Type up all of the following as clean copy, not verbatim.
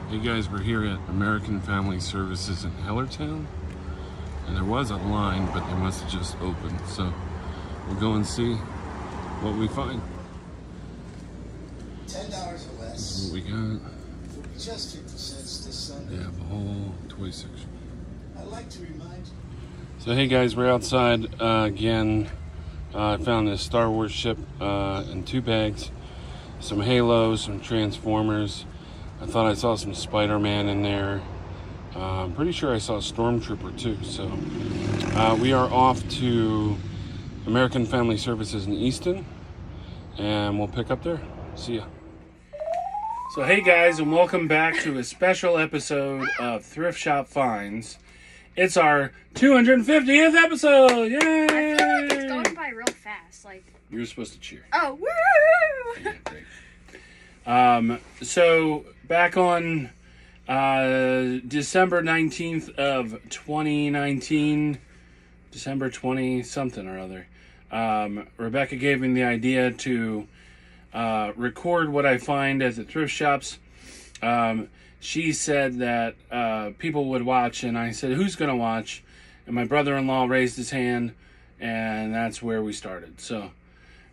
Hey guys, we're here at American Family Services in Hellertown, and there was a line, but they must have just opened, so we'll go and see what we find. $10 or less. This is what we got. Just 50 cents this Sunday. They have a whole toy section. I'd like to remind you. So hey guys, we're outside again. I found this Star Wars ship in 2 bags. Some Halos, some Transformers. I thought I saw some Spider-Man in there. I'm pretty sure I saw a Stormtrooper too. So we are off to American Family Services in Easton, and we'll pick up there. See ya. So hey guys, and welcome back to a special episode of Thrift Shop Finds. It's our 250th episode! Yay! I feel like it's going by real fast. Like You're supposed to cheer. oh, woo! Yeah, great. So back on December 19th of 2019, December 20 something or other, Rebecca gave me the idea to record what I find at the thrift shops. She said that people would watch, and I said, who's going to watch? And my brother-in-law raised his hand, and that's where we started. So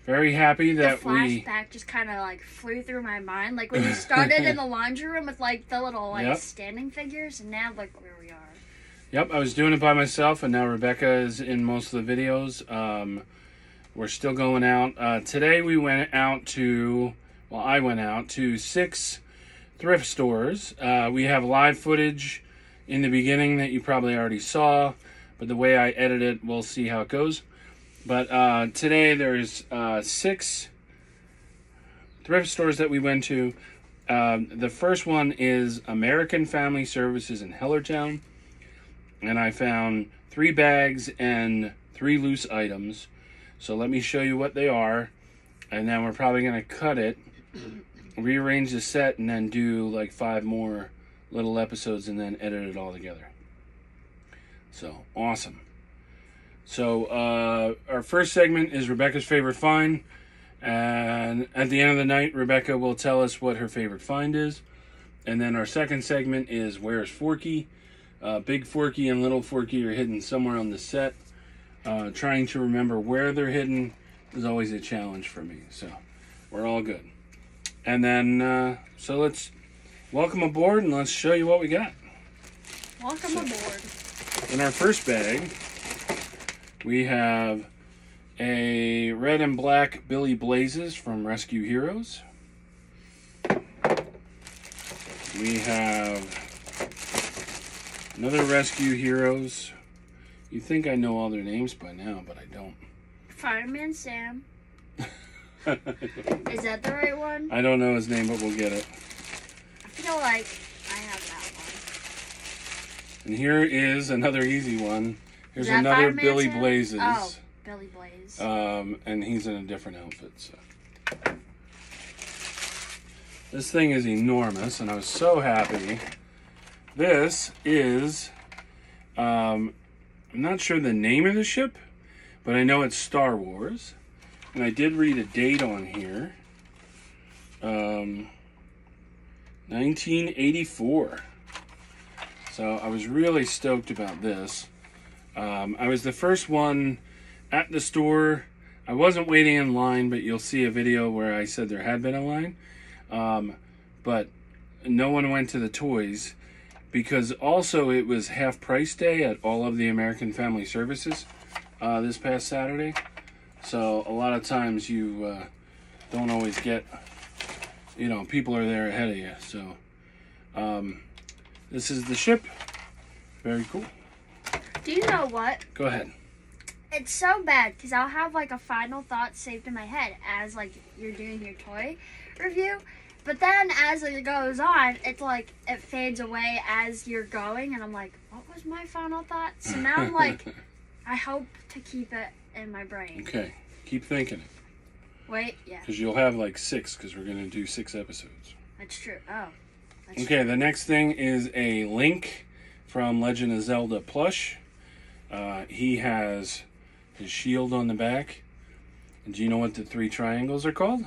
very happy that the flashback just kind of like flew through my mind, like when you started in the laundry room with like the little like standing figures, and now look where we are. Yep, I was doing it by myself, and now Rebecca is in most of the videos. We're still going out. Today we went out to, well, I went out to 6 thrift stores. We have live footage in the beginning that you probably already saw, but the way I edit it, we'll see how it goes. But today there's 6 thrift stores that we went to. The first one is American Family Services in Hellertown. And I found 3 bags and 3 loose items. So let me show you what they are. And then we're probably going to cut it, rearrange the set, and then do like 5 more little episodes and then edit it all together. So, awesome. So, our first segment is Rebecca's favorite find, and at the end of the night, Rebecca will tell us what her favorite find is. And then our second segment is Where's Forky? Big Forky and Little Forky are hidden somewhere on the set. Trying to remember where they're hidden is always a challenge for me, so we're all good. And then, so let's welcome aboard and let's show you what we got. Welcome aboard. In our first bag, we have a red and black Billy Blazes from Rescue Heroes. We have another Rescue Heroes. You think I know all their names by now, but I don't. Fireman Sam. Is that the right one? I don't know his name, but we'll get it. I feel like I have that one. And here is another easy one. Here's Is that another Fireman Billy Sam? Blazes. Oh, Billy Blaze. And he's in a different outfit. So this thing is enormous, and I was so happy. This is, I'm not sure the name of the ship, but I know it's Star Wars. And I did read a date on here. 1984. So I was really stoked about this. I was the first one at the store. I wasn't waiting in line, but you'll see a video where I said there had been a line. But no one went to the toys because also it was half price day at all of the American Family Services this past Saturday. So a lot of times you don't always get, you know, people are there ahead of you. So this is the ship. Very cool. Do you know what? Go ahead. It's so bad because I'll have like a final thought saved in my head as like you're doing your toy review. But then as it goes on, it's like it fades away as you're going. And I'm like, what was my final thought? So now I'm like, I hope to keep it in my brain. Okay. Keep thinking it. Wait, yeah. Because you'll have like 6 because we're going to do 6 episodes. That's true. Oh. Okay, the next thing is a Link from Legend of Zelda plush. He has his shield on the back. And do you know what the 3 triangles are called?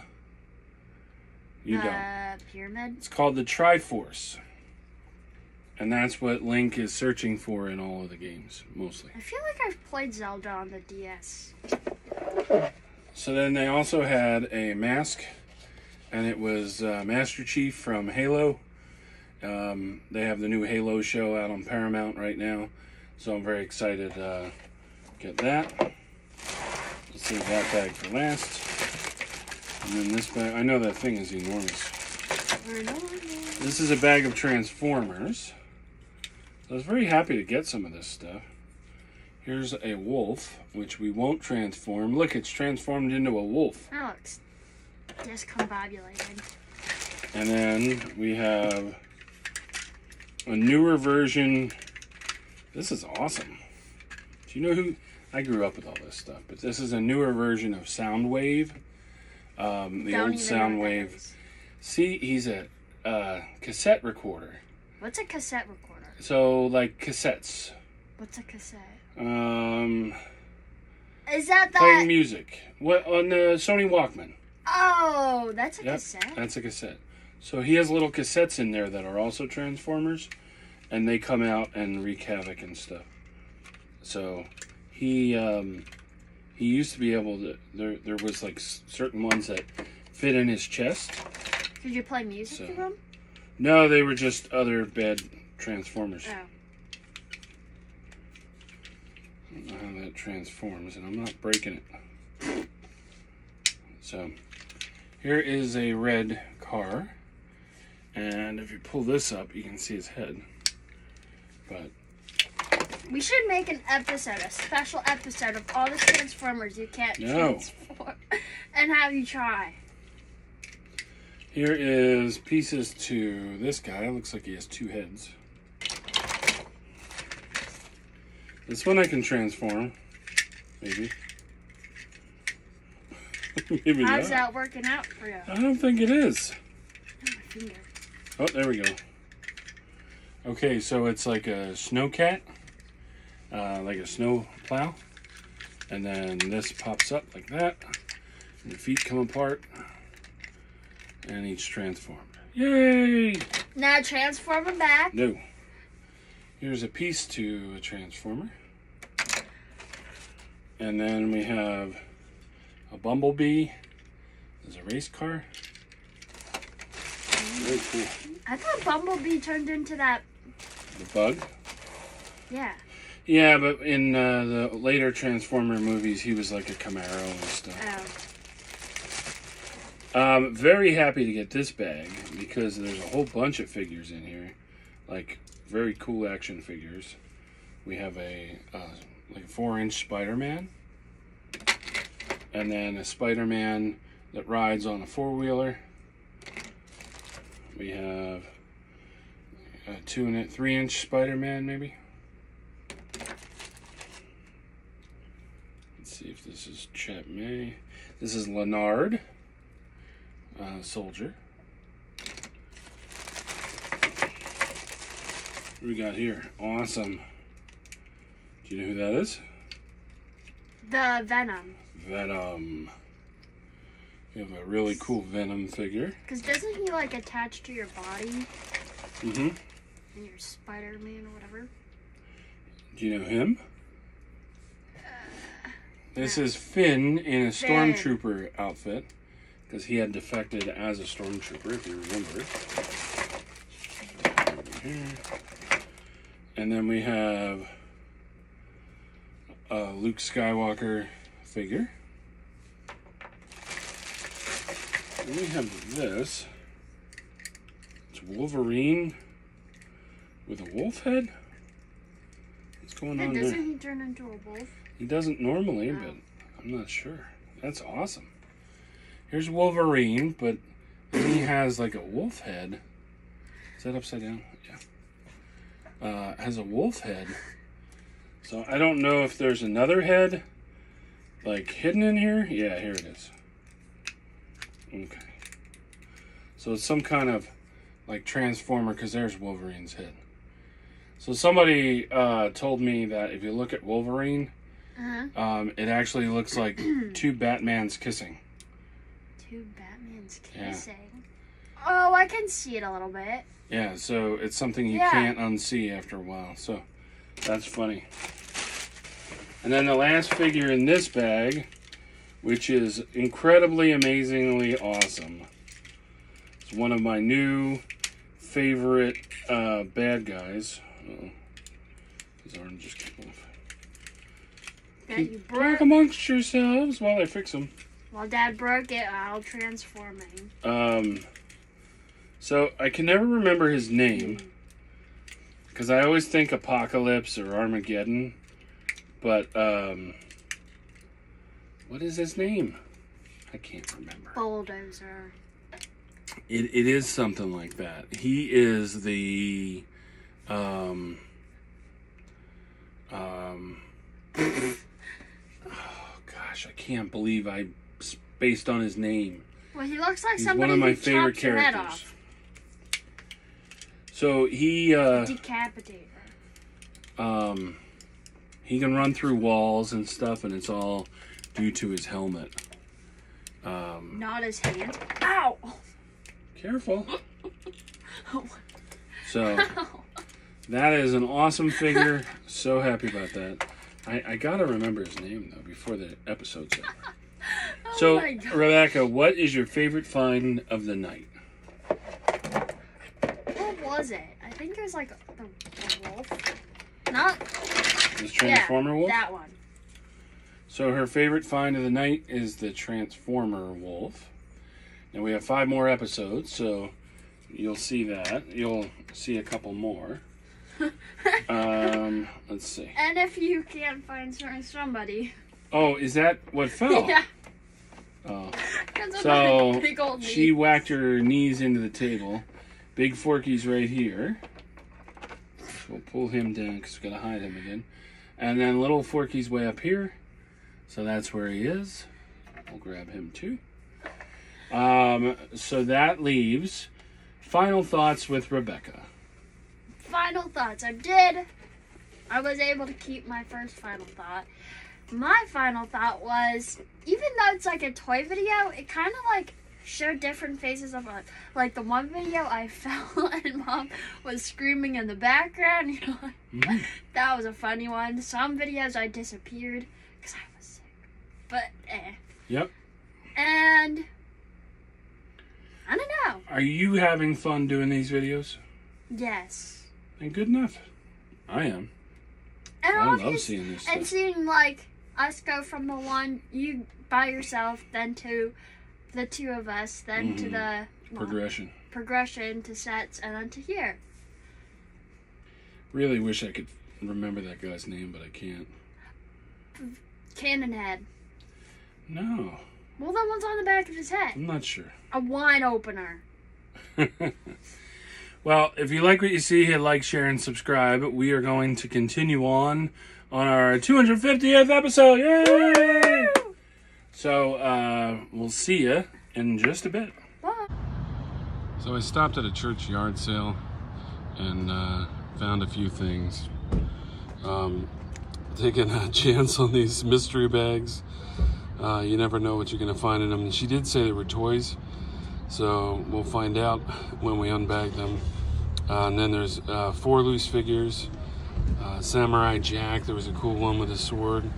You don't. Pyramid? It's called the Triforce. And that's what Link is searching for in all of the games, mostly. I feel like I've played Zelda on the DS. So then they also had a mask, and it was Master Chief from Halo. They have the new Halo show out on Paramount right now, so I'm very excited to get that. Let's save that bag for last. And then this bag, I know that thing is enormous. This is a bag of Transformers. I was very happy to get some of this stuff. Here's a wolf, which we won't transform. Look, it's transformed into a wolf. That looks discombobulated. And then we have a newer version. This is awesome. Do you know who? I grew up with all this stuff, but this is a newer version of Soundwave. The old Soundwave. See, he's a cassette recorder. What's a cassette recorder? So, like cassettes. What's a cassette? Is that Playing music. What on the Sony Walkman? Oh, that's a cassette? That's a cassette. So he has little cassettes in there that are also Transformers, and they come out and wreak havoc and stuff. So he used to be able to. There was like certain ones that fit in his chest. Did you play music to them? No, they were just other bad Transformers. Oh. I don't know how that transforms, and I'm not breaking it. So, here is a red car, and if you pull this up, you can see his head. But we should make an episode, a special episode of all the Transformers you can't transform, and have you try. Here is pieces to this guy. Looks like he has 2 heads. This one I can transform, maybe. Maybe not. How's that working out for you? I don't think it is. Oh, my finger. Oh, there we go. Okay, so it's like a snow cat, like a snow plow, and then this pops up like that, and the feet come apart, and each transformed. Yay! Now transform him back. No. Here's a piece to a transformer. And then we have a Bumblebee. There's a race car. Very cool. I thought Bumblebee turned into that. The bug? Yeah. Yeah, but in the later Transformer movies, he was like a Camaro and stuff. Oh. Very happy to get this bag because there's a whole bunch of figures in here. Like, very cool action figures. We have a like a 4-inch Spider-Man, and then a Spider-Man that rides on a 4-wheeler. We have a 3-inch Spider-Man, maybe. Let's see if this is Chet May. This is Leonard, soldier. What do we got here? Awesome. Do you know who that is? The Venom. Venom. We have a really cool Venom figure. Because doesn't he, like, attach to your body? Mm-hmm. And your Spider-Man or whatever? Do you know him? This is Finn in a Stormtrooper outfit. Because he had defected as a Stormtrooper, if you remember. Over here. And then we have a Luke Skywalker figure. And we have this. It's Wolverine with a wolf head. What's going on there? Doesn't he turn into a wolf? He doesn't normally, but I'm not sure. That's awesome. Here's Wolverine, but then he has like a wolf head. Is that upside down? Yeah. Has a wolf head. So I don't know if there's another head like hidden in here. Yeah, here it is. Okay. So it's some kind of like transformer, because there's Wolverine's head. So somebody told me that if you look at Wolverine, It actually looks like two Batmans kissing. Two Batmans kissing. Yeah. Oh, I can see it a little bit. Yeah, so it's something you can't unsee after a while. So that's funny. And then the last figure in this bag, which is incredibly, amazingly awesome. It's one of my new favorite bad guys. Uh-oh. His arm just came off. Talk amongst yourselves while I fix them. While Dad broke it, I'll transform him. So I can never remember his name because I always think Apocalypse or Armageddon, but what is his name? I can't remember. Bulldozer. It is something like that. He is the oh gosh, I can't believe I spaced on his name. Well, he looks like He's somebody one of my who favorite chopped your head characters. off. So he Decapitator. He can run through walls and stuff, and it's all due to his helmet. Not his hand. Ow! Careful. So that is an awesome figure. So happy about that. I gotta remember his name though before the episode's over. So Rebecca, what is your favorite find of the night? What was it? I think it was like the wolf. Not This Transformer wolf? That one. So her favorite find of the night is the Transformer wolf. And we have 5 more episodes, so you'll see that. You'll see a couple more. Let's see. And if you can't find somebody. Oh, is that what fell? Yeah. Oh. So big old she whacked her knees into the table. Big Forky's right here. So we'll pull him down because we're going to hide him again. And then little Forky's way up here. So that's where he is. We'll grab him too. So that leaves final thoughts with Rebecca. Final thoughts. I was able to keep my first final thought. My final thought was, even though it's like a toy video, it kind of like showed different phases of it. Like the one video I fell and Mom was screaming in the background. You know, that was a funny one. Some videos I disappeared because I was sick. But Yep. And I don't know. Are you having fun doing these videos? Yes. And good enough. I am. And I love seeing this stuff. And seeing like us go from the one you by yourself, then to the two of us, then to the progression to sets, and then to here. Really wish I could remember that guy's name, but I can't. Cannon head. No. Well, that one's on the back of his head. I'm not sure. A wine opener. Well, if you like what you see, hit like, share, and subscribe. We are going to continue on our 250th episode. Yay! Woo! So, we'll see you in just a bit. Bye. So I stopped at a church yard sale and found a few things. Taking a chance on these mystery bags. You never know what you're going to find in them. And she did say they were toys. So we'll find out when we unbag them. And then there's 4 loose figures. Samurai Jack, there was a cool one with a sword.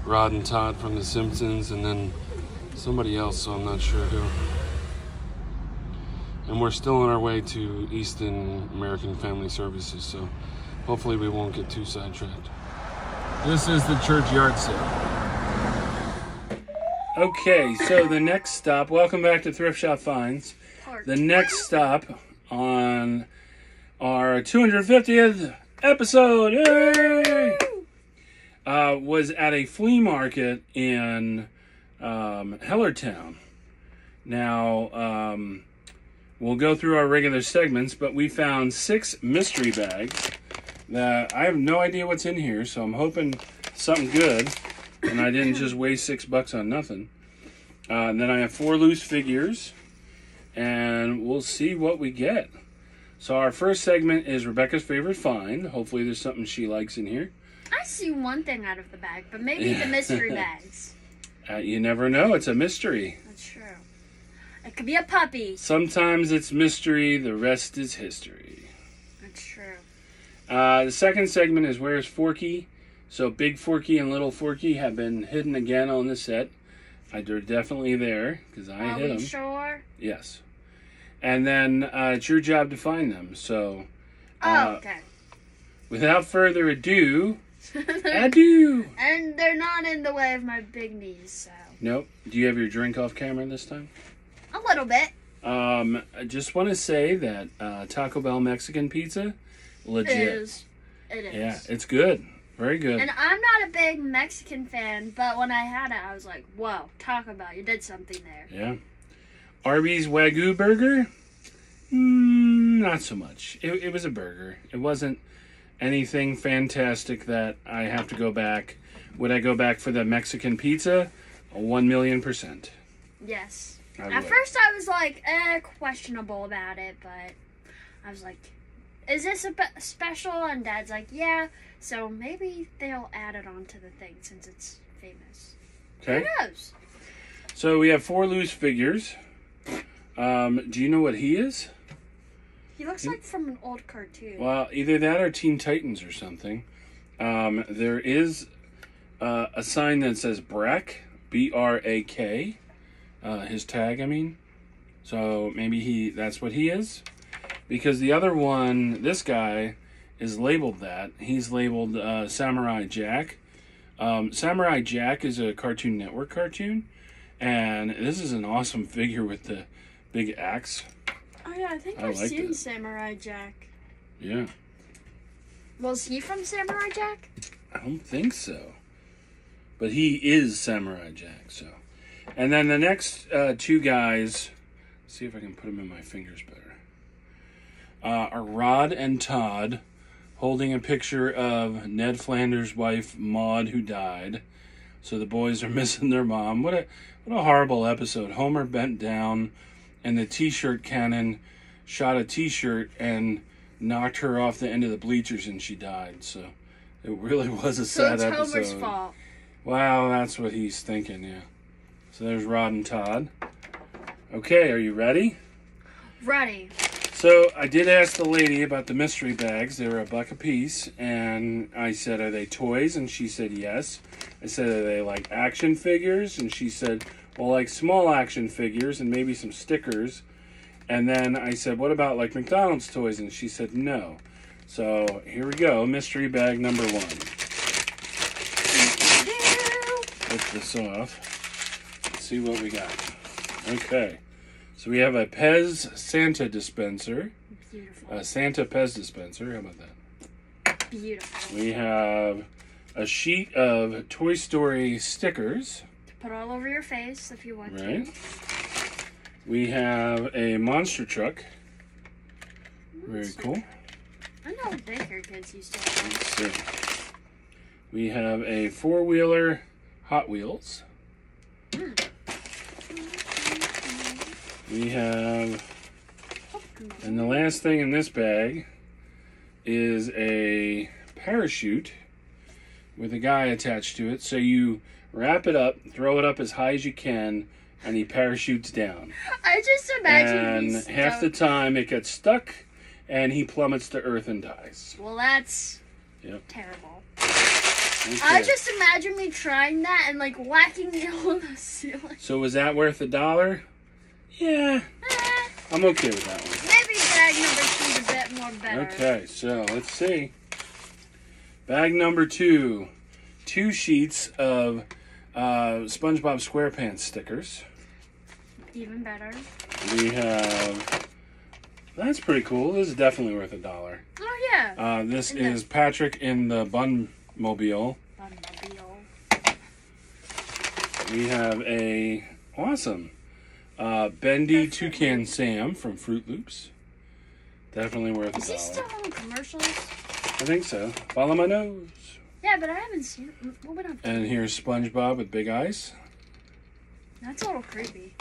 Rod and Todd from The Simpsons. And then somebody else, so I'm not sure who. And we're still on our way to Easton American Family Services. So hopefully we won't get too sidetracked. This is the church yard sale. Okay, so the next stop, welcome back to Thrift Shop Finds. The next stop on our 250th episode, yay! Was at a flea market in Hellertown. Now, we'll go through our regular segments, but we found 6 mystery bags that I have no idea what's in here, so I'm hoping something good. And I didn't just waste $6 on nothing. And then I have 4 loose figures. And we'll see what we get. So our first segment is Rebecca's favorite find. Hopefully there's something she likes in here. I I see one thing out of the bag, but maybe the mystery bags. You never know. It's a mystery. That's true. It could be a puppy. Sometimes it's mystery. The rest is history. That's true. The second segment is Where's Forky? So Big Forky and Little Forky have been hidden again on the set. They're definitely there because I hit them. Are we sure? Yes. And then it's your job to find them. So, Okay. without further ado, adieu. And they're not in the way of my big knees, so. Nope. Do you have your drink off camera this time? A little bit. I just want to say that Taco Bell Mexican pizza, legit. It is. Yeah, it's good. Very good. And I'm not a big Mexican fan, but when I had it, I was like, whoa, Taco Bell, you did something there. Yeah. Arby's Wagyu burger? Not so much. It was a burger. It wasn't anything fantastic that I have to go back. Would I go back for the Mexican pizza? 1,000,000%. Yes. I At would. first, I was like, questionable about it, but I was like, is this a special? And Dad's like, yeah. So maybe they'll add it onto the thing since it's famous. Okay. Who knows? So we have 4 loose figures. Do you know what he is? He looks like from an old cartoon. Well, either that or Teen Titans or something. There is a sign that says Brak, B-R-A-K. His tag, I mean. So maybe that's what he is. Because the other one, this guy, is labeled that. He's labeled Samurai Jack. Samurai Jack is a Cartoon Network cartoon. And this is an awesome figure with the big axe. Oh yeah, I think I I've like seen it. Samurai Jack. Yeah. Was he from Samurai Jack? I don't think so. But he is Samurai Jack, so. And then the next 2 guys, see if I can put them in my fingers better, are Rod and Todd holding a picture of Ned Flanders' wife, Maud, who died. So the boys are missing their mom. What a horrible episode. Homer bent down and the t-shirt cannon shot a t-shirt and knocked her off the end of the bleachers and she died. So it really was a sad So it's episode. Homer's fault. Wow, that's what he's thinking, yeah. So there's Rod and Todd. Okay, are you ready? Ready. So I did ask the lady about the mystery bags. They were $1 a piece. And I said, are they toys? And she said, yes. I said, are they like action figures? And she said, well, like small action figures and maybe some stickers. And then I said, what about like McDonald's toys? And she said, no. So here we go. Mystery bag number 1. Lift this off. Let's see what we got. Okay. So we have a Pez Santa dispenser. Beautiful. A Santa Pez dispenser. How about that? Beautiful. We have a sheet of Toy Story stickers. Put all over your face if you want Right. to. We have a monster truck. Very cool. I know daycare kids used to have Let's see. We have a 4-wheeler Hot Wheels. We have, and the last thing in this bag is a parachute with a guy attached to it. So you wrap it up, throw it up as high as you can, and he parachutes down. I just imagine And he's half the time it gets stuck, and he plummets to earth and dies. Well, that's Yep. terrible. Okay. I just imagine me trying that and like whacking the hole in the ceiling. So was that worth $1? Yeah, I'm okay with that one. Maybe bag number 2 is a bit more better. Okay, so let's see. Bag number 2. 2 sheets of SpongeBob SquarePants stickers. Even better. We have... That's pretty cool. This is definitely worth $1. Oh yeah. This And is Patrick in the Bunmobile. Bunmobile. We have a... Awesome. Bendy Toucan Sam from Fruit Loops. Definitely worth Is he still $1. on commercials? I think so. Follow my nose. Yeah, but I haven't seen it. What would I? And here's SpongeBob with big eyes. That's a little creepy.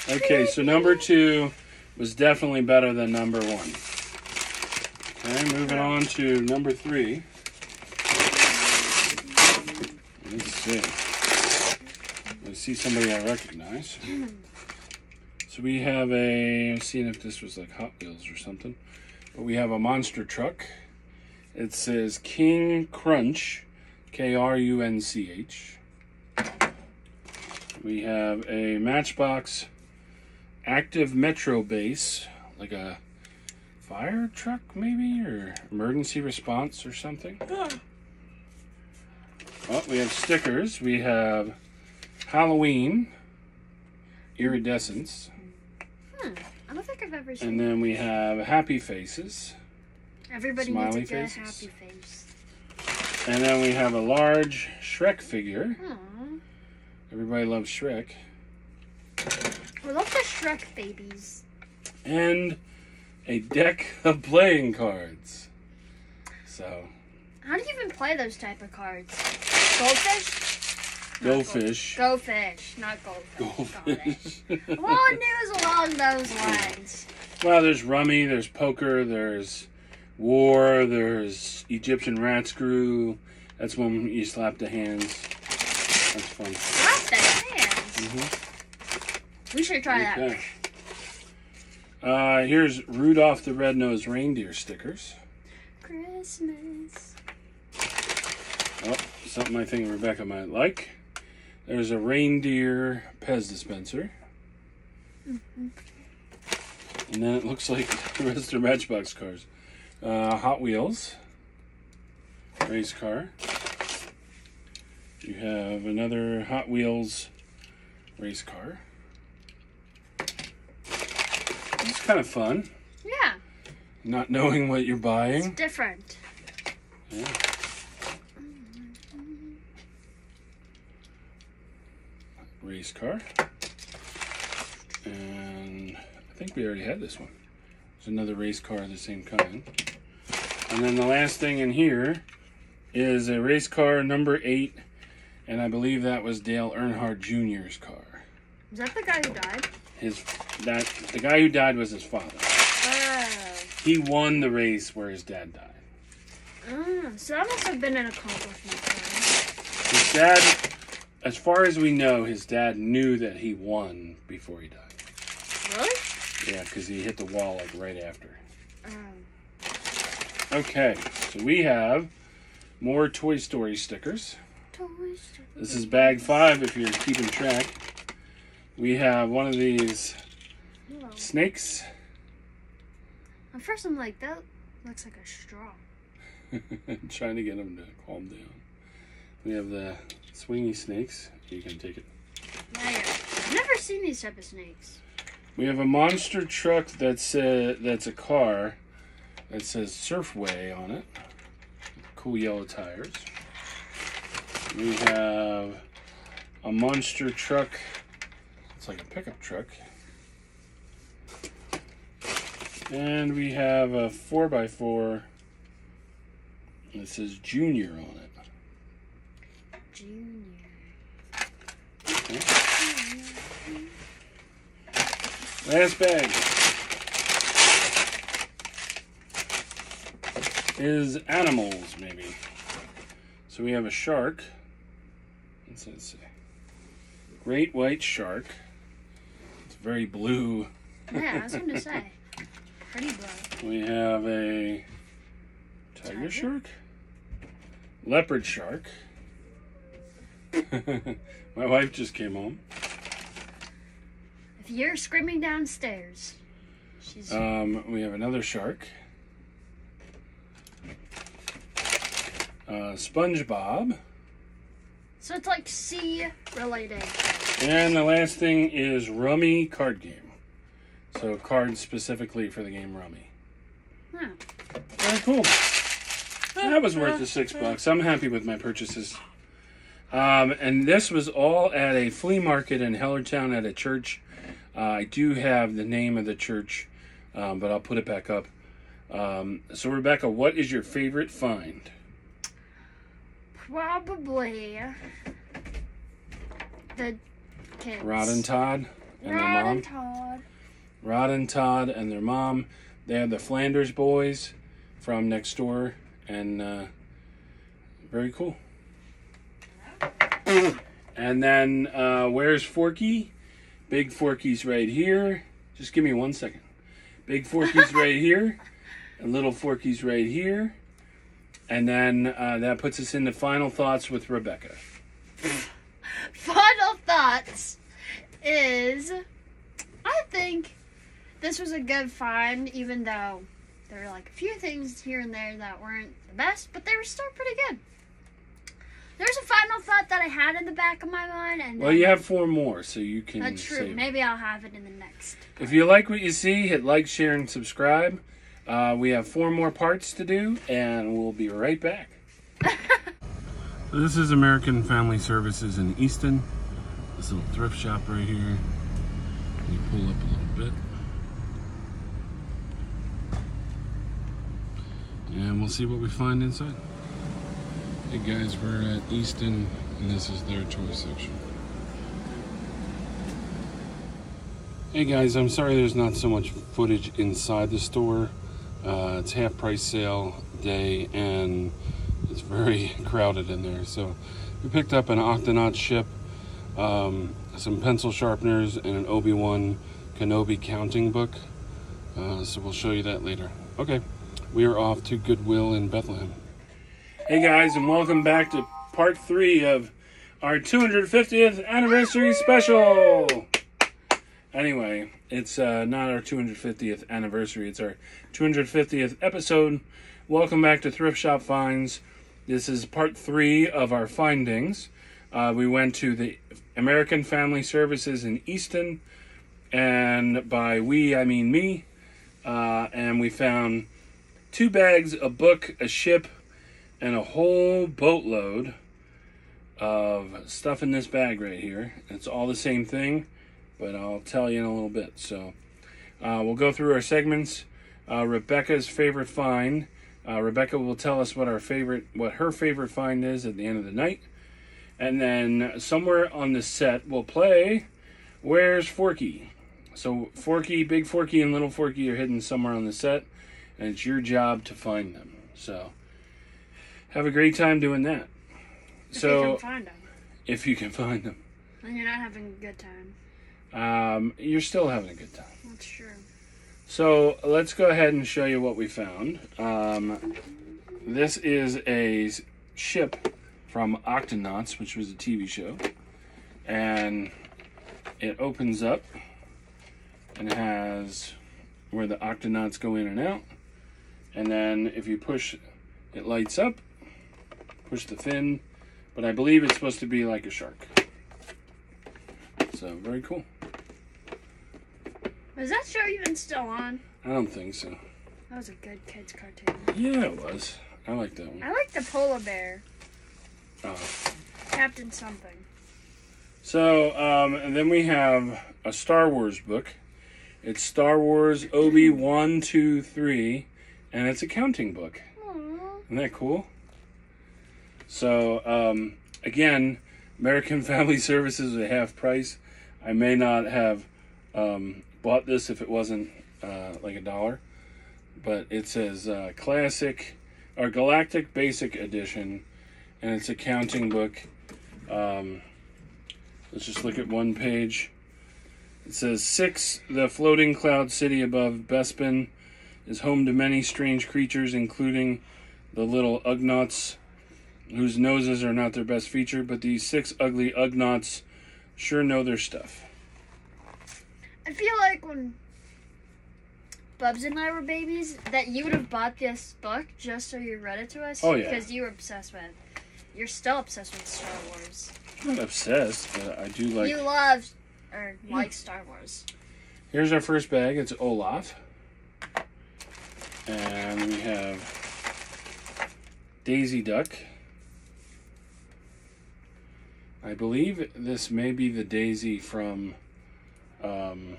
Okay, so number 2 was definitely better than number 1. Okay, moving on to number 3. Let's see. I see somebody I recognize. So we have I'm seeing if this was like Hot Wheels or something. But we have a monster truck. It says King Crunch, Krunch. We have a Matchbox Active Metro Base, like a fire truck maybe, or emergency response or something. Oh, we have stickers. We have Halloween, Iridescence. I don't think I've ever seen. And then we have Happy Faces. Everybody Smiley needs a good faces. happy face. And then we have a large Shrek figure. Aww. Everybody loves Shrek. We love the Shrek babies. And a deck of playing cards. So, How do you even play those type of cards? Goldfish? Go Fish. Go fish, not goldfish. Go Got it. Fish. Well, news along those lines. Well, there's rummy, there's poker, there's war, there's Egyptian rat screw. That's when you slap the hands. That's fun. Slap the hands. We should try that. Okay. Here's Rudolph the Red-Nosed Reindeer stickers. Christmas. Oh, something I think Rebecca might like. There's a reindeer Pez dispenser. And then it looks like the rest are Matchbox cars. Hot Wheels. Race car. You have another Hot Wheels race car. It's kind of fun. Yeah, Not knowing what you're it's buying. different. Yeah. Race car. And I think we already had this one. There's another race car of the same kind. And then the last thing in here is a race car number 8. And I believe that was Dale Earnhardt Jr.'s car. Is that the guy who died? The guy who died was his father. Oh. He won the race where his dad died. So that must have been an accomplishment for His dad, as far as we know, his dad knew that he won before he died. him. Really? Yeah, because he hit the wall like right after. Oh. Okay, so we have more Toy Story stickers. Toy Story. This is bag 5 if you're keeping track. We have one of these Hello. snakes. At first I'm like, that looks like a straw. Trying to get him to calm down. We have the swingy snakes. You can take it. Yeah. I've never seen these type of snakes. We have a monster truck that's a car that says Surfway on it. Cool yellow tires. We have a monster truck. It's like a pickup truck. And we have a 4x4 that says Junior on it. Junior. Okay. Last bag is animals, maybe. So we have a shark. What's that say? Great white shark. It's very blue. Yeah, I was going to say. Pretty blue. We have a tiger shark. Leopard shark. My wife just came home. If you're screaming downstairs, she's... We have another shark. SpongeBob. So it's like sea related. And the last thing is Rummy card game. So cards specifically for the game Rummy. Huh. Very cool. That was worth the $6. I'm happy with my purchases. And this was all at a flea market in Hellertown at a church. I do have the name of the church, but I'll put it back up. So Rebecca, what is your favorite find? Probably the kids. Rod and Todd and their Rod mom. and Todd. Rod and Todd and their mom. They have the Flanders boys from next door, and very cool. And then, where's Forky? Big Forky's right here. Just give me 1 second. Big Forky's right here. And little Forky's right here. And then that puts us into final thoughts with Rebecca. Final thoughts is, I think this was a good find, even though there were like a few things here and there that weren't the best, but they were still pretty good. There's a final thought that I had in the back of my mind, and Well, you have 4 more, so you can that's true. save it. Maybe I'll have it in the next. If you like what you see, hit like, share, and subscribe. We have 4 more parts to do, and we'll be right back. This is American Family Services in Easton. This little thrift shop right here. You pull up a little bit. And we'll see what we find inside. Hey guys, we're at Easton, and this is their toy section. Hey guys, I'm sorry there's not so much footage inside the store. It's half price sale day, and it's very crowded in there. So we picked up an Octonaut ship, some pencil sharpeners, and an Obi-Wan Kenobi counting book. So we'll show you that later. Okay, we are off to Goodwill in Bethlehem. Hey guys, and welcome back to part 3 of our 250th anniversary special. Anyway, it's not our 250th anniversary, it's our 250th episode. Welcome back to Thrift Shop Finds. This is part 3 of our findings. We went to the American Family Services in Easton, and by we, I mean me. And we found 2 bags, a book, a ship, and a whole boatload of stuff in this bag right here. It's all the same thing, but I'll tell you in a little bit. So we'll go through our segments. Rebecca's favorite find. Rebecca will tell us what her favorite find is at the end of the night. And then somewhere on the set we'll play Where's Forky? So Forky, Big Forky, and Little Forky are hidden somewhere on the set, and it's your job to find them. So have a great time doing that. If you can find them. If you can find them. And you're not having a good time. You're still having a good time. That's true. So let's go ahead and show you what we found. This is a ship from Octonauts, which was a TV show. And it opens up and has where the Octonauts go in and out. And then if you push, it lights up. Push the fin. But I believe it's supposed to be like a shark. So, very cool. Is that show even still on? I don't think so. That was a good kids cartoon. Yeah, it was. I like that one. I like the polar bear. Oh. Captain something. So, and then we have a Star Wars book. It's Star Wars Obi 1, 2, 3, and it's a counting book. Aww. Isn't that cool? So, again, American Family Services at half price. I may not have bought this if it wasn't like $1, but it says Classic or Galactic Basic Edition, and it's a counting book. Let's just look at one page. It says 6, the floating cloud city above Bespin is home to many strange creatures, including the little Ugnaughts, whose noses are not their best feature, but these 6 ugly Ugnaughts sure know their stuff. I feel like when Bubs and I were babies, that you would have bought this book just so you read it to us. Oh, yeah. Because you were obsessed with it. You're still obsessed with Star Wars. I'm not obsessed, but I do like... You love, or like Star Wars. Here's our first bag. It's Olaf. And we have Daisy Duck. I believe this may be the Daisy from... I'm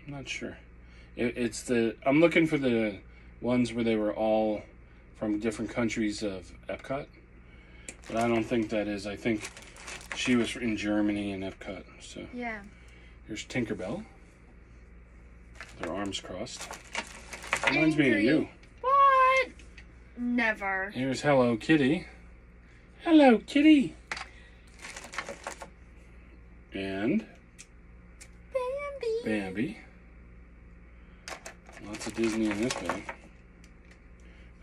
not sure. It's the... I'm looking for the ones where they were all from different countries of Epcot. But I don't think that is. I think she was in Germany in Epcot. So Yeah. here's Tinkerbell. Their arms crossed. Reminds me of you. What? Never. Here's Hello Kitty. Hello Kitty. And Bambi. Bambi. Lots of Disney in this bag.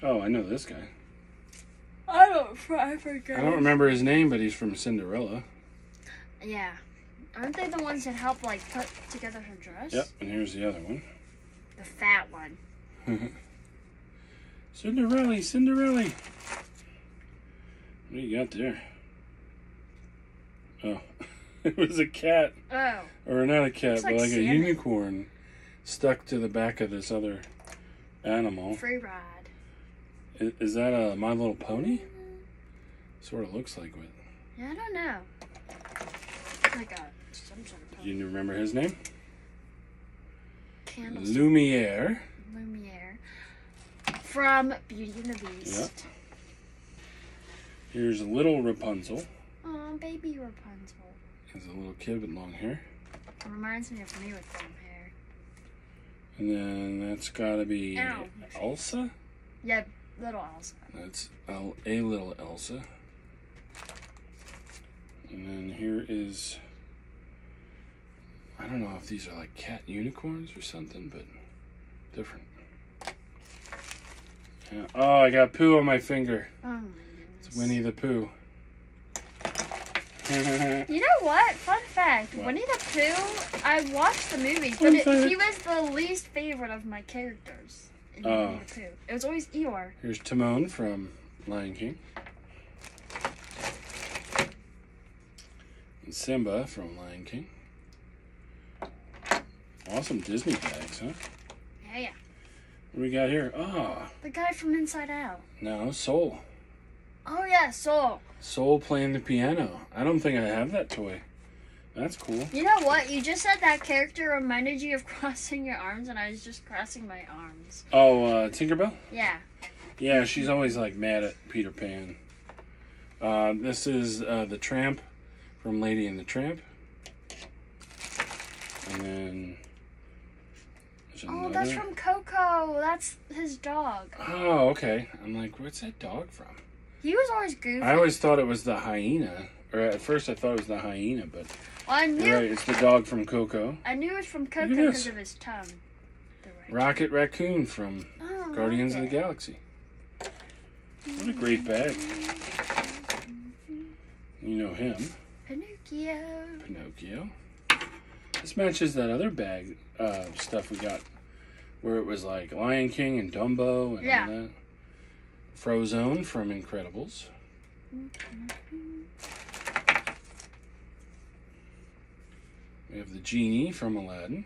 Oh, I know this guy. I forget. I don't remember his name, but he's from Cinderella. Yeah. Aren't they the ones that help, like, put together her dress? Yep, and here's the other one. The fat one. Cinderella, Cinderella. What do you got there? Oh, it was a cat. Oh. Or not a cat, but like like a salmon. unicorn stuck to the back of this other animal. Free ride. Is that a My Little Pony? Sort of looks like it. Yeah, I don't know. Like some sort of pony. You remember his name? Candlestick. Lumiere. Lumiere. From Beauty and the Beast. Yep. Here's a little Rapunzel. Oh, baby Rapunzel. He's a little kid with long hair. It reminds me of me with long hair. And then that's got to be Ow. Elsa. Yeah, little Elsa. That's a little Elsa. And then here is, I don't know if these are like cat unicorns or something, but different. Yeah. Oh, I got poo on my finger. Oh my It's goodness. Winnie the Pooh. You know what? Fun fact. What? Winnie the Pooh, I watched the movie, Fun but fact. he was the least favorite of my characters in Oh. Winnie the Pooh. It was always Eeyore. Here's Timon from Lion King. And Simba from Lion King. Awesome Disney bags, huh? Yeah. What do we got here? Oh, The guy from Inside Out. no, Soul. Oh yeah, Soul. Soul playing the piano. I don't think I have that toy. That's cool. You know what? You just said that character reminded you of crossing your arms, and I was just crossing my arms. Oh, Tinkerbell? Yeah. Yeah, she's always like mad at Peter Pan. This is the Tramp from Lady and the Tramp. And then there's Oh, another. that's from Coco. That's his dog. Oh, okay. I'm like, what's that dog from? He was always goofy. I always thought it was the hyena. Or at first I thought it was the hyena, but Well, I knew you're right, it's the dog from Coco. I knew it was from Coco Look at because this. of his tongue. The right- Rocket Raccoon from Oh, Guardians of the Rocket. Galaxy. What a great bag. You know him, Pinocchio. Pinocchio. This matches that other bag stuff we got, where it was like Lion King and Dumbo and Yeah. all that. Frozone from Incredibles. We have the genie from Aladdin.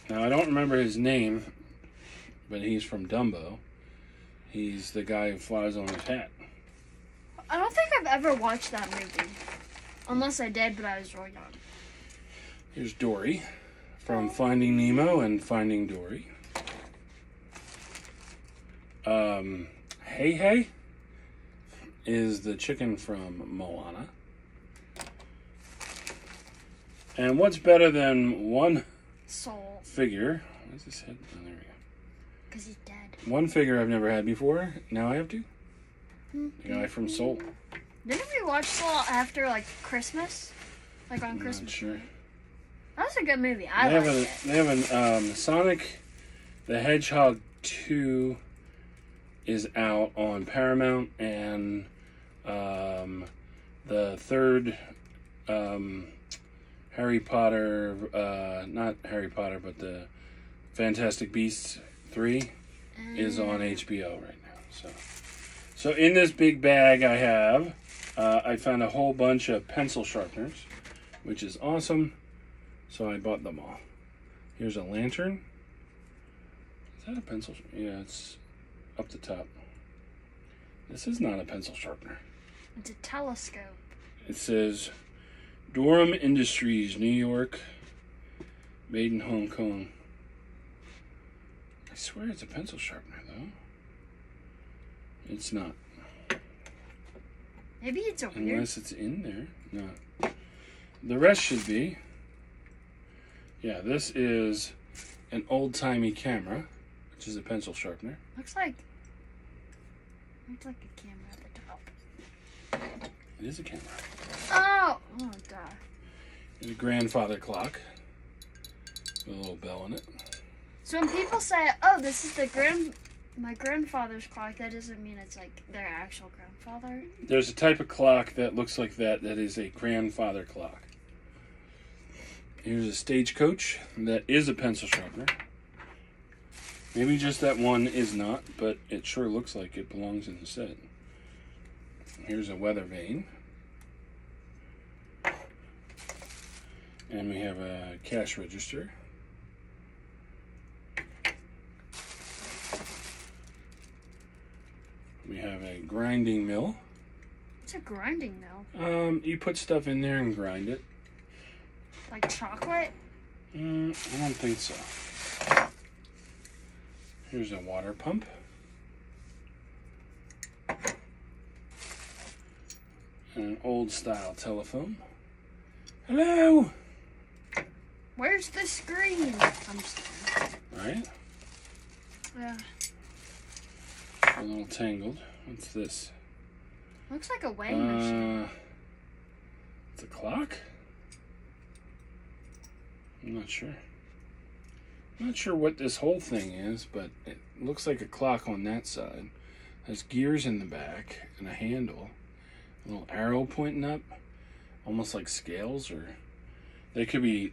Now I don't remember his name, but he's from Dumbo. He's the guy who flies on his hat. I don't think I've ever watched that movie. Unless I did, but I was real young. Here's Dory from Finding Nemo and Finding Dory. Hey Hey is the chicken from Moana. And what's better than one Soul. figure? Where's his head? Oh, there we go. Because he's dead. One figure I've never had before. Now I have to. The guy from Soul. Didn't we watch Soul after, like, Christmas? Like, on I'm not Christmas? sure. That was a good movie. I They have liked a, it. they have an Sonic the Hedgehog 2 is out on Paramount, and the third Harry Potter, not Harry Potter, but the Fantastic Beasts 3 is on HBO right now. So in this big bag I have, I found a whole bunch of pencil sharpeners, which is awesome. So I bought them all. Here's a lantern. Is that a pencil? Yeah, it's up the top. This is not a pencil sharpener. It's a telescope. It says Durham Industries, New York, made in Hong Kong. I swear it's a pencil sharpener, though. It's not. Maybe it's a weird. Unless it's in there. No. The rest should be. Yeah, this is an old-timey camera, which is a pencil sharpener. Looks like a camera at the top. It is a camera. Oh god. It's a grandfather clock with a little bell in it. So when people say, "Oh, this is my grandfather's clock," that doesn't mean it's like their actual grandfather. There's a type of clock that looks like that is a grandfather clock. Here's a stagecoach that is a pencil sharpener. Maybe just that one is not, but it sure looks like it belongs in the set. Here's a weather vane. And we have a cash register. We have a grinding mill. It's a grinding mill. You put stuff in there and grind it. Like chocolate? I don't think so. Here's a water pump. And an old style telephone. Hello! Where's the screen? I'm just kidding. Alright. Yeah. A little tangled. What's this? Looks like a weighing machine. It's a clock? I'm not sure. I'm not sure what this whole thing is, but it looks like a clock on that side. Has gears in the back and a handle. A little arrow pointing up. Almost like scales, or they could be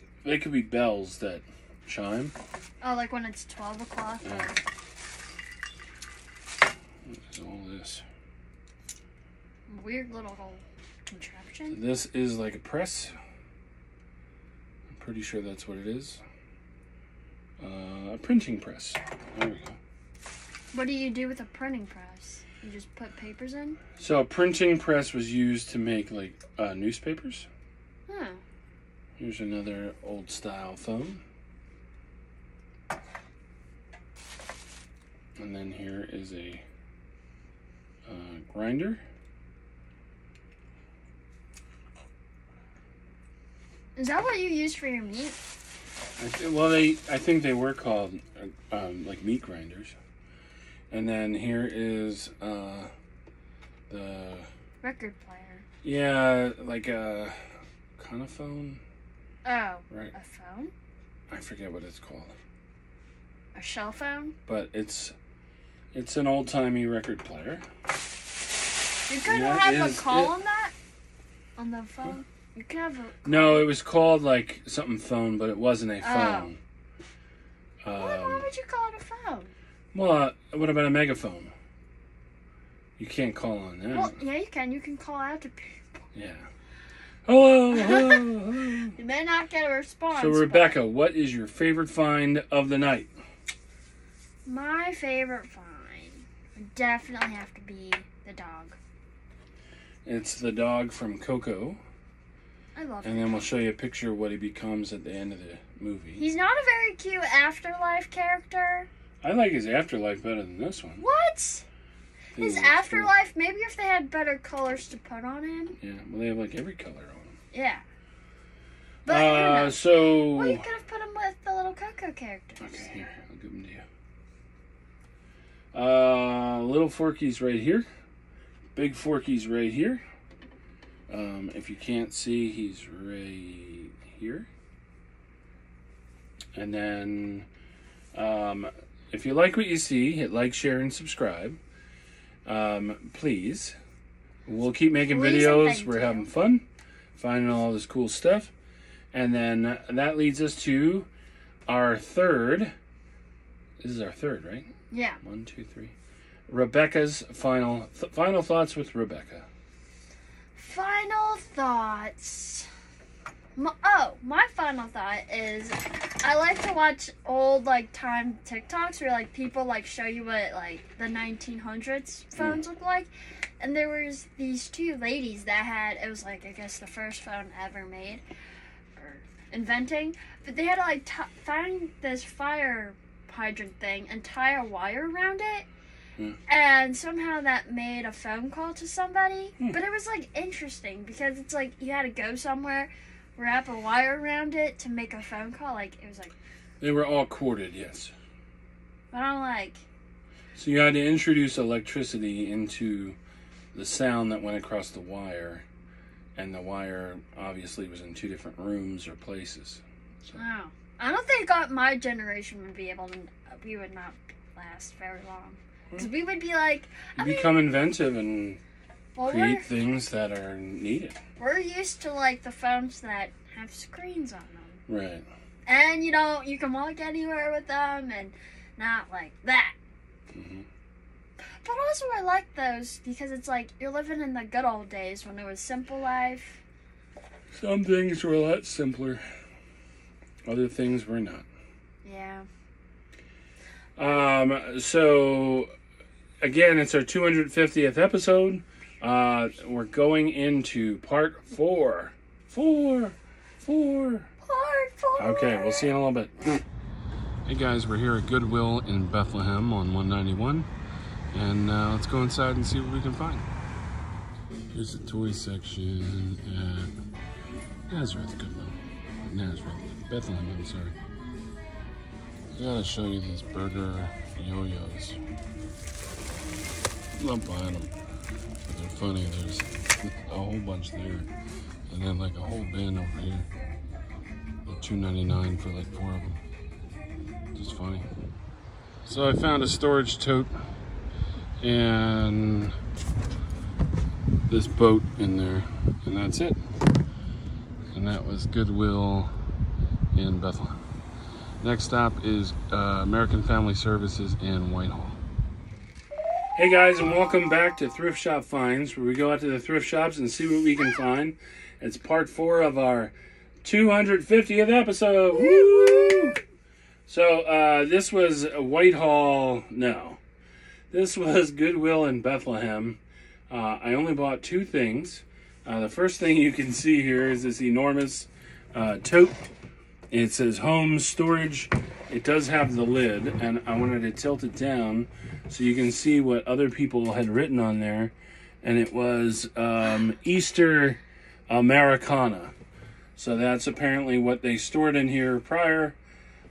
bells that chime. Oh, like when it's 12 o'clock? Yeah. What is all this? Weird little contraption. This is like a press. I'm pretty sure that's what it is. A printing press. There we go. What do you do with a printing press? You just put papers in? So a printing press was used to make like newspapers. Huh. Here's another old style phone. And then here is a grinder. Is that what you use for your meat? I think they were called like meat grinders. And then here is the Record player. yeah, like a conophone. Oh, Right. a phone? I forget what it's called, A shell phone? but it's an old timey record player. You could Yeah, have it a is- call it- on that? On the phone? You could have a... No, it was called like something phone, but it wasn't a phone. Why would you call it a phone? Well, what about a megaphone? You can't call on that. Well, yeah, you can. You can call out to people. Yeah. Hello, hello, hello. You may not get a response. So, Rebecca, what is your favorite find of the night? but my favorite find would definitely have to be the dog. It's the dog from Coco. I love And him. then we'll show you a picture of what he becomes at the end of the movie. He's not a very cute afterlife character. I like his afterlife better than this one. What? His Ooh, afterlife, maybe if they had better colors to put on him. Yeah, well, they have like every color on him. Yeah. But, you know. So... Well, you could have put him with the little Coco characters. Okay, here, I'll give them to you. Little Forky's right here. Big Forky's right here. If you can't see, he's right here. And then, if you like what you see, hit like, share, and subscribe. Please. We'll keep making Please and videos. thank We're you. having fun, finding all this cool stuff. And then that leads us to our third. This is our third, right? Yeah. 1, 2, 3. Rebecca's final thoughts with Rebecca. Final thoughts. My final thought is I like to watch old like time TikToks where like people like show you what like the 1900s phones look like, and there was these two ladies that had, it was like I guess the first phone ever made or inventing, but they had to like find this fire hydrant thing and tie a wire around it. And somehow that made a phone call to somebody. But it was like interesting because it's like you had to go somewhere, wrap a wire around it to make a phone call. Like it was like, They were all corded, yes. but I'm like, So you had to introduce electricity into the sound that went across the wire and the wire obviously was in 2 different rooms or places. So. Wow. I don't think my generation would be able to. We would not last very long because we would be like. You become inventive and well, create things that are needed. We're used to like the phones that have screens on them. Right. And you can walk anywhere with them, and not like that. Mm-hmm. But also, I like those because it's like you're living in the good old days when it was simple life. Some things were a lot simpler. Other things were not. Yeah. So, again, it's our 250th episode. We're going into part 4. Part 4. Okay, we'll see you in a little bit. Hey guys, we're here at Goodwill in Bethlehem on 191. And let's go inside and see what we can find. Here's the toy section at Nazareth Goodwill. Bethlehem, I'm sorry. I gotta show you these burger yo-yos. Love buying them. They're funny. There's a whole bunch there. And then like a whole bin over here. $2.99 for like 4 of them. Just funny. So I found a storage tote and this boat in there. And that's it. And that was Goodwill in Bethlehem. Next stop is American Family Services in Whitehall. Hey guys, and welcome back to Thrift Shop Finds, where we go out to the thrift shops and see what we can find. It's part 4 of our 250th episode. Woo! So this was Whitehall. No, this was Goodwill in Bethlehem. I only bought 2 things. The first thing you can see here is this enormous tote. It says home storage. It does have the lid, and I wanted to tilt it down so you can see what other people had written on there. And it was Easter Americana. So that's apparently what they stored in here prior.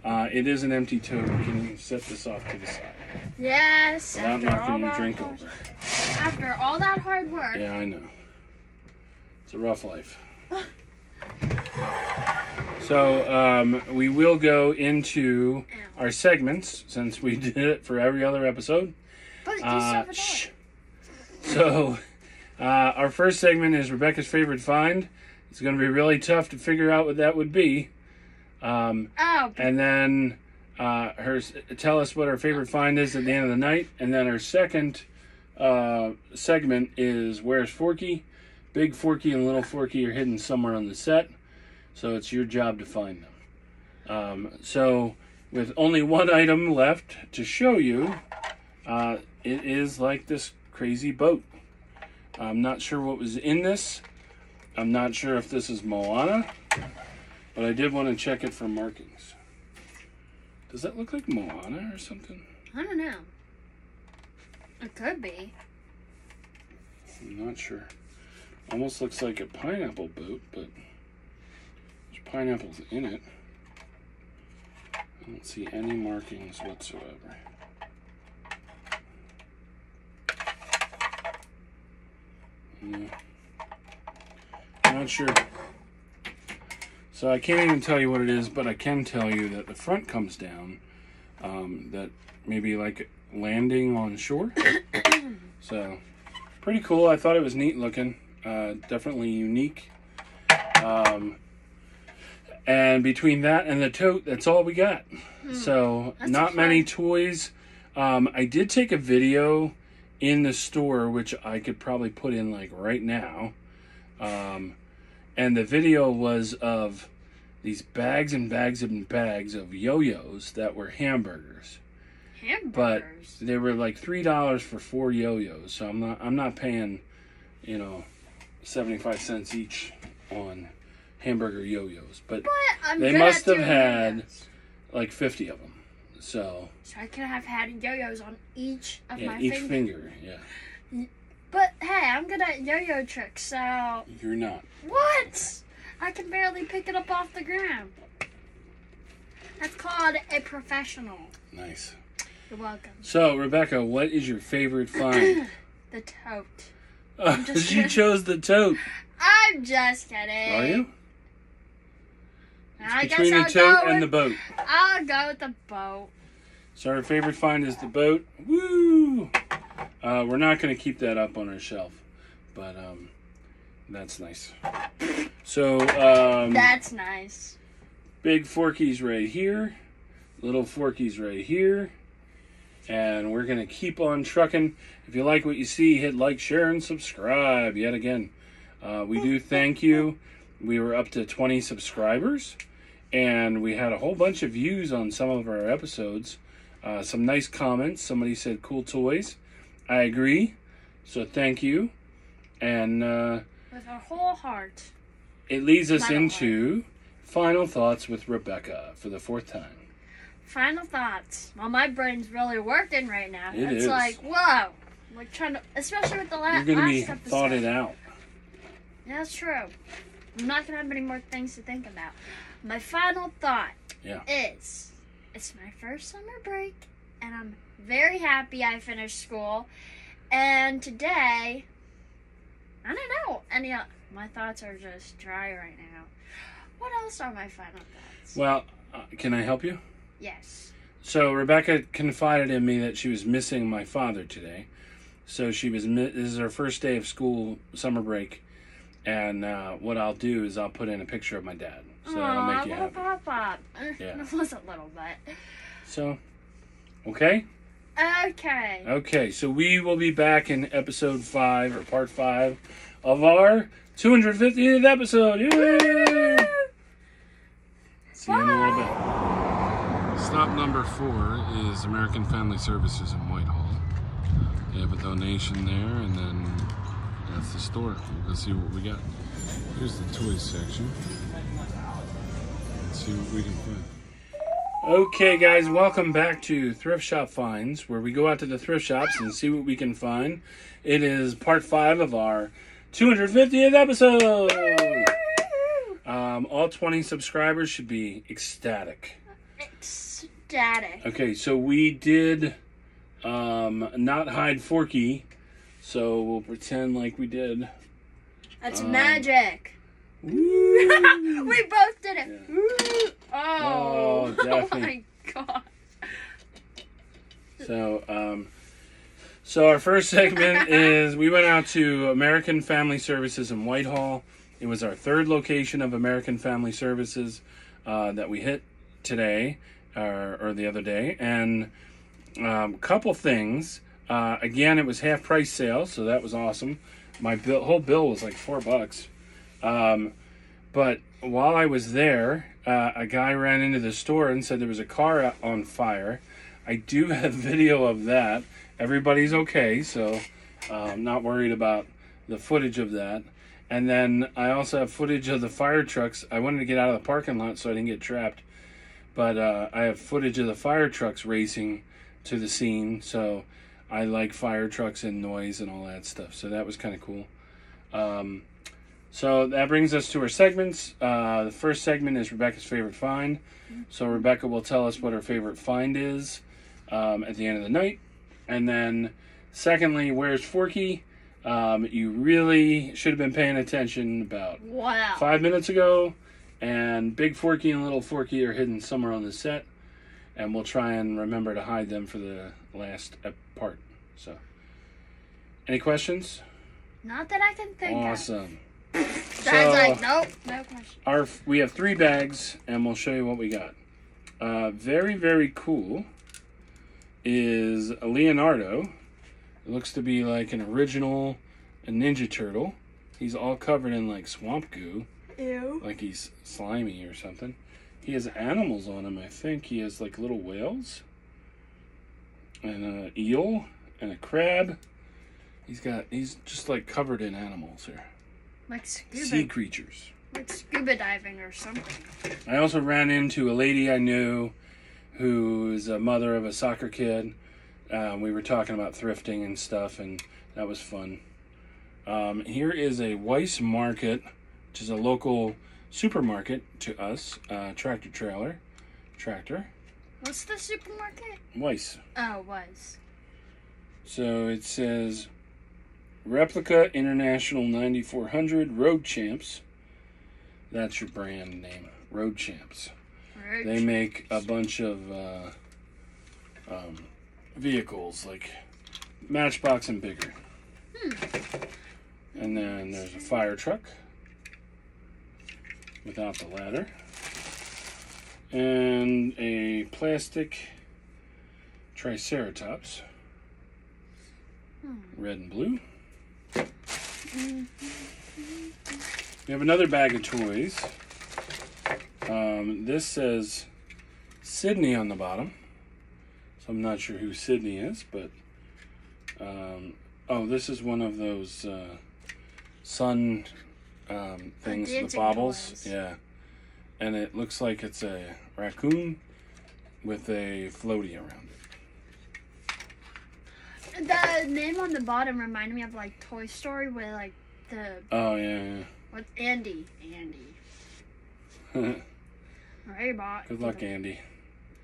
It is an empty tote. Can you set this off to the side? Yes. Without knocking your drink over. After all that hard work. Yeah, I know. It's a rough life. So we will go into our segments since we did it for every other episode. So our first segment is Rebecca's favorite find. It's going to be really tough to figure out what that would be. And then tell us what our favorite find is at the end of the night. And then our second segment is Where's Forky? Big Forky and Little Forky are hidden somewhere on the set. So it's your job to find them. So with only one item left to show you, it is like this crazy boat. I'm not sure what was in this. I'm not sure if this is Moana, but I did want to check it for markings. Does that look like Moana or something? I don't know. It could be. I'm not sure. Almost looks like a pineapple boat, but there's pineapples in it. I don't see any markings whatsoever. Not sure. So I can't even tell you what it is, but I can tell you that the front comes down. That maybe like landing on shore. So pretty cool. I thought it was neat looking. Definitely unique. And between that and the tote, that's all we got. So That's not fun. many toys. I did take a video in the store, which I could probably put in like right now. And the video was of these bags and bags and bags of yo-yos that were hamburgers. But Hamburgers. they were like $3 for 4 yo-yos. So I'm not paying, 75 cents each on hamburger yo-yos. But I'm they good must at have doing had yo-yos. like 50 of them. So I could have had yo-yos on each of my each fingers. finger, yeah. But hey, I'm good at yo-yo tricks, so You're not. what? I can barely pick it up off the ground. That's called a professional. Nice. You're welcome. So, Rebecca, what is your favorite find? The tote. She chose the tote. I'm just kidding. Are you? I guess Between the I'll tote go and the with, boat. I'll go with the boat. So our favorite find is the boat. Woo! We're not going to keep that up on our shelf, but that's nice. So That's nice. big Forky's right here, little Forky's right here, and we're going to keep on trucking. If you like what you see, hit like, share, and subscribe yet again. We do thank you. We were up to 20 subscribers, and we had a whole bunch of views on some of our episodes. Some nice comments. Somebody said cool toys. I agree. So thank you. And With our whole heart. it leads us Final into final thoughts with Rebecca for the 4th time. Final thoughts. Well, my brain's really working right now. It It's is. like, whoa. Like trying to, especially with the You're last going to be episode. thought it out. Yeah, that's true. I'm not going to have any more things to think about. My final thought Yeah. is, it's my first summer break, and I'm very happy I finished school. And today, I don't know. My thoughts are just dry right now. What else are my final thoughts? Well, can I help you? Yes. So Rebecca confided in me that she was missing my father today. So she was. This is her first day of school, summer break, and what I'll do is I'll put in a picture of my dad. So that'll make you little happy. pop. Yeah. It was a little bit. So, okay. Okay. Okay, so we will be back in episode 5 or part 5 of our 250th episode. Yay! See you in a little bit. Stop number 4 is American Family Services in Whitehall. They have a donation there, and then that's the store. We'll go see what we got. Here's the toys section. Let's see what we can find. Okay, guys, welcome back to Thrift Shop Finds, where we go out to the thrift shops and see what we can find. It is part 5 of our 250th episode. All 20 subscribers should be ecstatic. Ecstatic. Okay, so we did not hide Forky, so we'll pretend like we did. That's magic. Woo! We both did it. Yeah. Woo! Oh. Oh, Daphne. Oh my god. So our first segment is we went out to American Family Services in Whitehall. It was our 3rd location of American Family Services that we hit today or the other day, and couple things. Again, it was half price sale, so that was awesome. My whole bill was like $4. But while I was there, a guy ran into the store and said there was a car on fire. I do have video of that. Everybody's okay, so I'm not worried about the footage of that. And then I also have footage of the fire trucks. I wanted to get out of the parking lot so I didn't get trapped. But I have footage of the fire trucks racing to the scene. So I like fire trucks and noise and all that stuff. So that was kind of cool. So that brings us to our segments. The first segment is Rebecca's favorite find. So Rebecca will tell us what her favorite find is at the end of the night. And then secondly, where's Forky? You really should have been paying attention about Wow. 5 minutes ago. And Big Forky and Little Forky are hidden somewhere on the set. And we'll try and remember to hide them for the last part. So, any questions? Not that I can think Awesome. of. Dad's So- like, nope, no question. We have 3 bags, and we'll show you what we got. Very, very cool is a Leonardo. It looks to be like an original Ninja Turtle. He's all covered in like swamp goo, Ew. like he's slimy or something. He has animals on him, I think. He has like little whales and an eel and a crab. He's just like covered in animals here. Like Sea scuba, creatures. like scuba diving or something. I also ran into a lady I knew who's a mother of a soccer kid. We were talking about thrifting and stuff, and that was fun. Here is a Weiss Market, which is a local supermarket to us. Tractor trailer. Tractor. What's the supermarket? Weiss. Oh, it was. So it says Replica International 9400 Road Champs. That's your brand name, Road Champs. They make a bunch of vehicles like Matchbox and bigger. And then there's a fire truck without the ladder. And a plastic Triceratops, red and blue. We have another bag of toys. This says Sydney on the bottom, so I'm not sure who Sydney is, but oh, this is one of those sun things, the baubles. Toys. Yeah, and it looks like it's a raccoon with a floaty around it. The name on the bottom reminded me of like Toy Story, where like the Oh yeah, what's Andy? yeah. Robot. Good luck, Andy.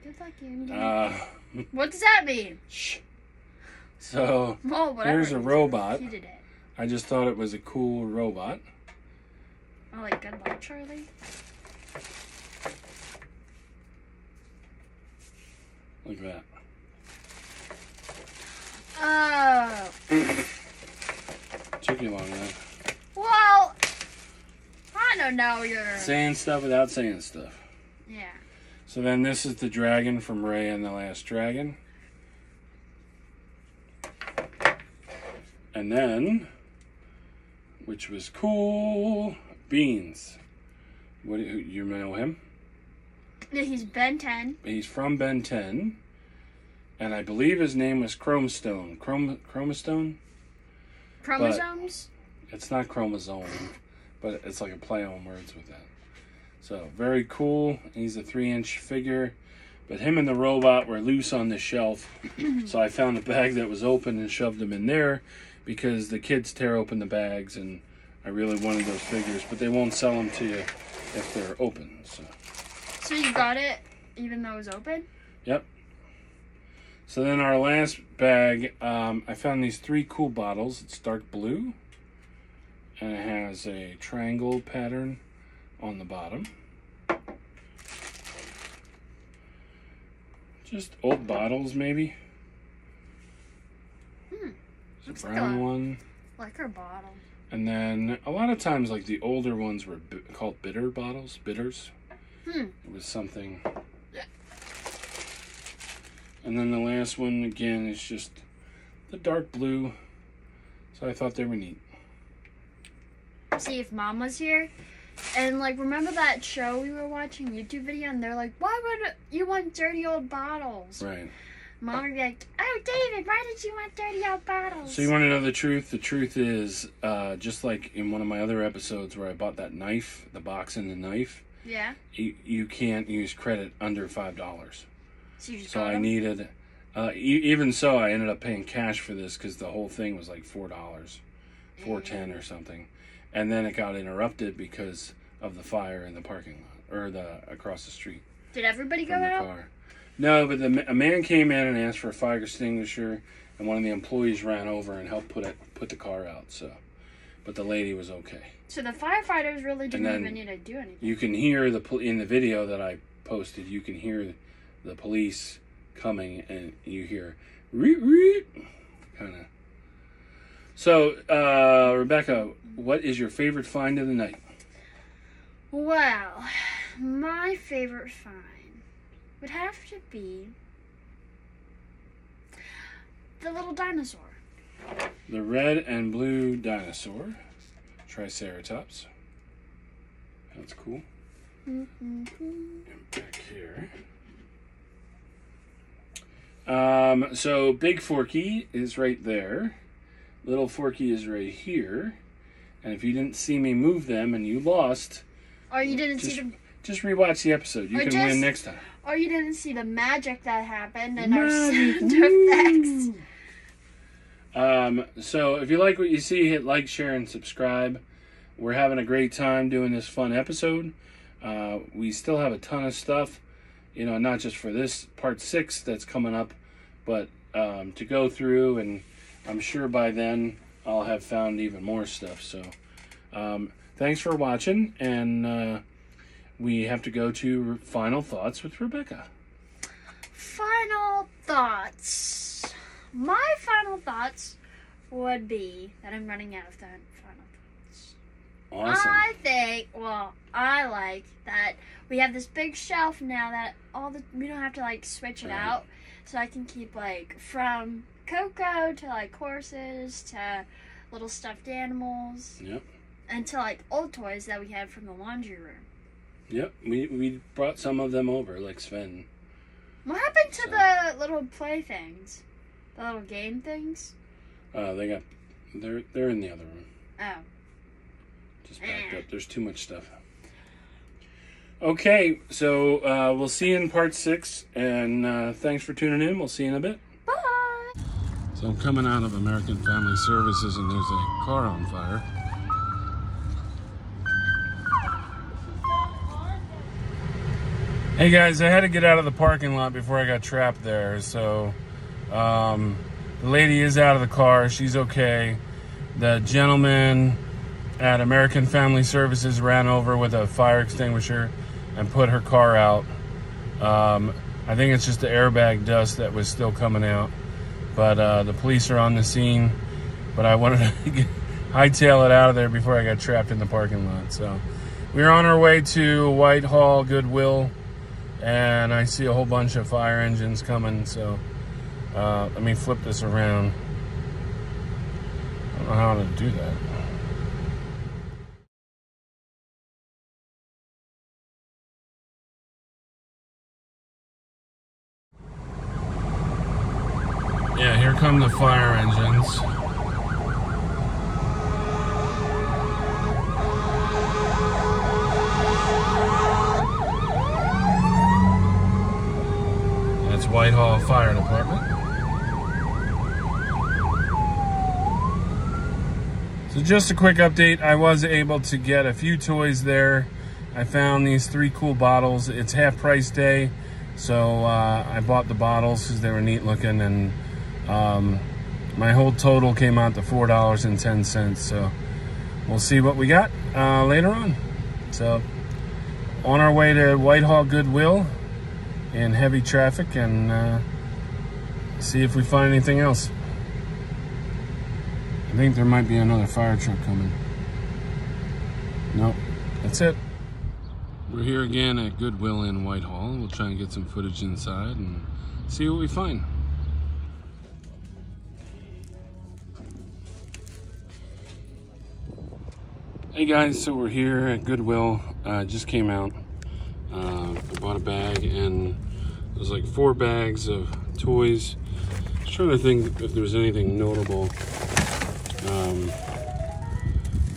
Good luck, Andy. What does that mean? Shh. So Oh, whatever. here's a robot. He did it. I just thought it was a cool robot. Oh, like good luck, Charlie. Look at that. Oh. Took you long enough. Well, I don't know. You're. Saying stuff without saying stuff. Yeah. So then this is the dragon from Ray and the Last Dragon. And then, which was cool, Beans. What do you know him? Yeah, he's Ben 10. He's from Ben 10. And I believe his name was Chromestone. Chromestone? Chromosomes. It's not chromosome, but it's like a play on words with that. So, very cool. He's a 3-inch figure. But him and the robot were loose on the shelf. So I found a bag that was open and shoved them in there because the kids tear open the bags, and I really wanted those figures. But they won't sell them to you if they're open. So you got it even though it was open? Yep. So then our last bag, I found these 3 cool bottles. It's dark blue. And it has a triangle pattern on the bottom. Just old bottles, maybe. There's Looks a like brown a- one. Like our bottle. And then a lot of times, like the older ones were called bitter bottles. Bitters. It was something. And then the last one, again, is just the dark blue. So I thought they were neat. See if Mom was here. And like, remember that show we were watching, YouTube video, and they're like, "Why would you want dirty old bottles?" Right. Mom would be like, "Oh, David, why did you want dirty old bottles?" So you want to know the truth? The truth is, just like in one of my other episodes where I bought that knife, the box and the knife, Yeah. you can't use credit under $5. So you just So got I 'em? needed, even so, I ended up paying cash for this because the whole thing was like $4, $4.10 or something, and then it got interrupted because of the fire in the parking lot or the across the street Did everybody go from the out? car. No, but a man came in and asked for a fire extinguisher, and one of the employees ran over and helped put the car out. So, but the lady was okay. So the firefighters really didn't then even need to do anything. You can hear in the video that I posted. You can hear the police coming, and you hear kind of. So, Rebecca, what is your favorite find of the night? Well, my favorite find would have to be the little dinosaur. The red and blue dinosaur, Triceratops. That's cool. And back here. So Big Forky is right there. Little Forky is right here. And if you didn't see me move them and you lost, Or you didn't see the, just rewatch the episode. You Or can just- win next time. or you didn't see the magic that happened and our Magic. sound effects. So if you like what you see, hit like, share, and subscribe. We're having a great time doing this fun episode. We still have a ton of stuff, not just for this part 6 that's coming up, but to go through, and I'm sure by then I'll have found even more stuff. So thanks for watching, and we have to go to final thoughts with Rebecca. Final thoughts. My final thoughts would be that I'm running out of time. Final thoughts. Awesome. I like that we have this big shelf now that we don't have to like switch it out, so I can keep like from Coco to like horses to little stuffed animals. Yep. And to like old toys that we had from the laundry room. Yep. We brought some of them over, like Sven. What happened to the little play things? The little game things? They're in the other room. Oh. Just backed up. There's too much stuff. Okay, so we'll see you in part 6, and thanks for tuning in. We'll see you in a bit. Bye! So I'm coming out of American Family Services, and there's a car on fire. Hey guys, I had to get out of the parking lot before I got trapped there, so the lady is out of the car. She's okay. The gentleman at American Family Services ran over with a fire extinguisher and put her car out. I think it's just the airbag dust that was still coming out, but the police are on the scene. But I wanted to hightail it out of there before I got trapped in the parking lot. So we're on our way to Whitehall Goodwill, and I see a whole bunch of fire engines coming. So let me flip this around. I don't know how to do that. Yeah, here come the fire engines. That's Whitehall Fire Department. So just a quick update, I was able to get a few toys there. I found these 3 cool bottles. It's half price day, so I bought the bottles because they were neat looking, and my whole total came out to $4.10. So we'll see what we got later on. So on our way to Whitehall Goodwill in heavy traffic, and see if we find anything else. I think there might be another fire truck coming. Nope, that's it. We're here again at Goodwill in Whitehall. We'll try and get some footage inside and see what we find. Hey guys, so we're here at Goodwill. Just came out. I bought a bag, and there's like 4 bags of toys. I was trying to think if there was anything notable.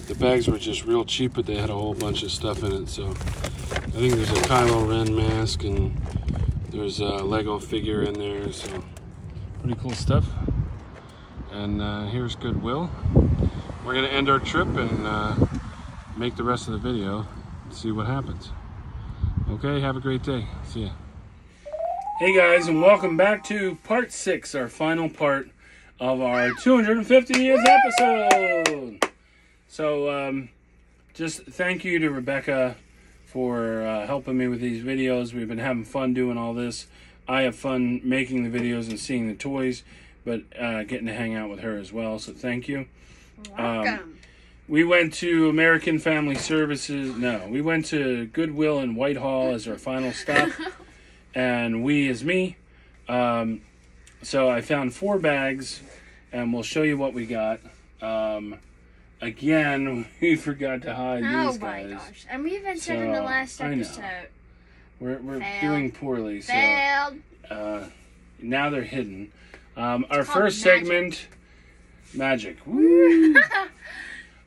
The bags were just real cheap, but they had a whole bunch of stuff in it. So I think there's a Kylo Ren mask, and there's a Lego figure in there. So pretty cool stuff. And here's Goodwill. We're gonna end our trip and make the rest of the video and see what happens. Okay, have a great day. See ya. Hey guys, and welcome back to part 6, our final part of our 250th episode. So just thank you to Rebecca for helping me with these videos. We've been having fun doing all this. I have fun making the videos and seeing the toys, but getting to hang out with her as well, so thank you. Welcome. We went to American Family Services. No, we went to Goodwill in Whitehall as our final stop. And we is me. So I found 4 bags, and we'll show you what we got. Again, we forgot to hide these guys. Oh my gosh. And we even said in the last episode. We're Failed. doing poorly. So Failed. now they're hidden. Our called first magic. segment, magic. Woo!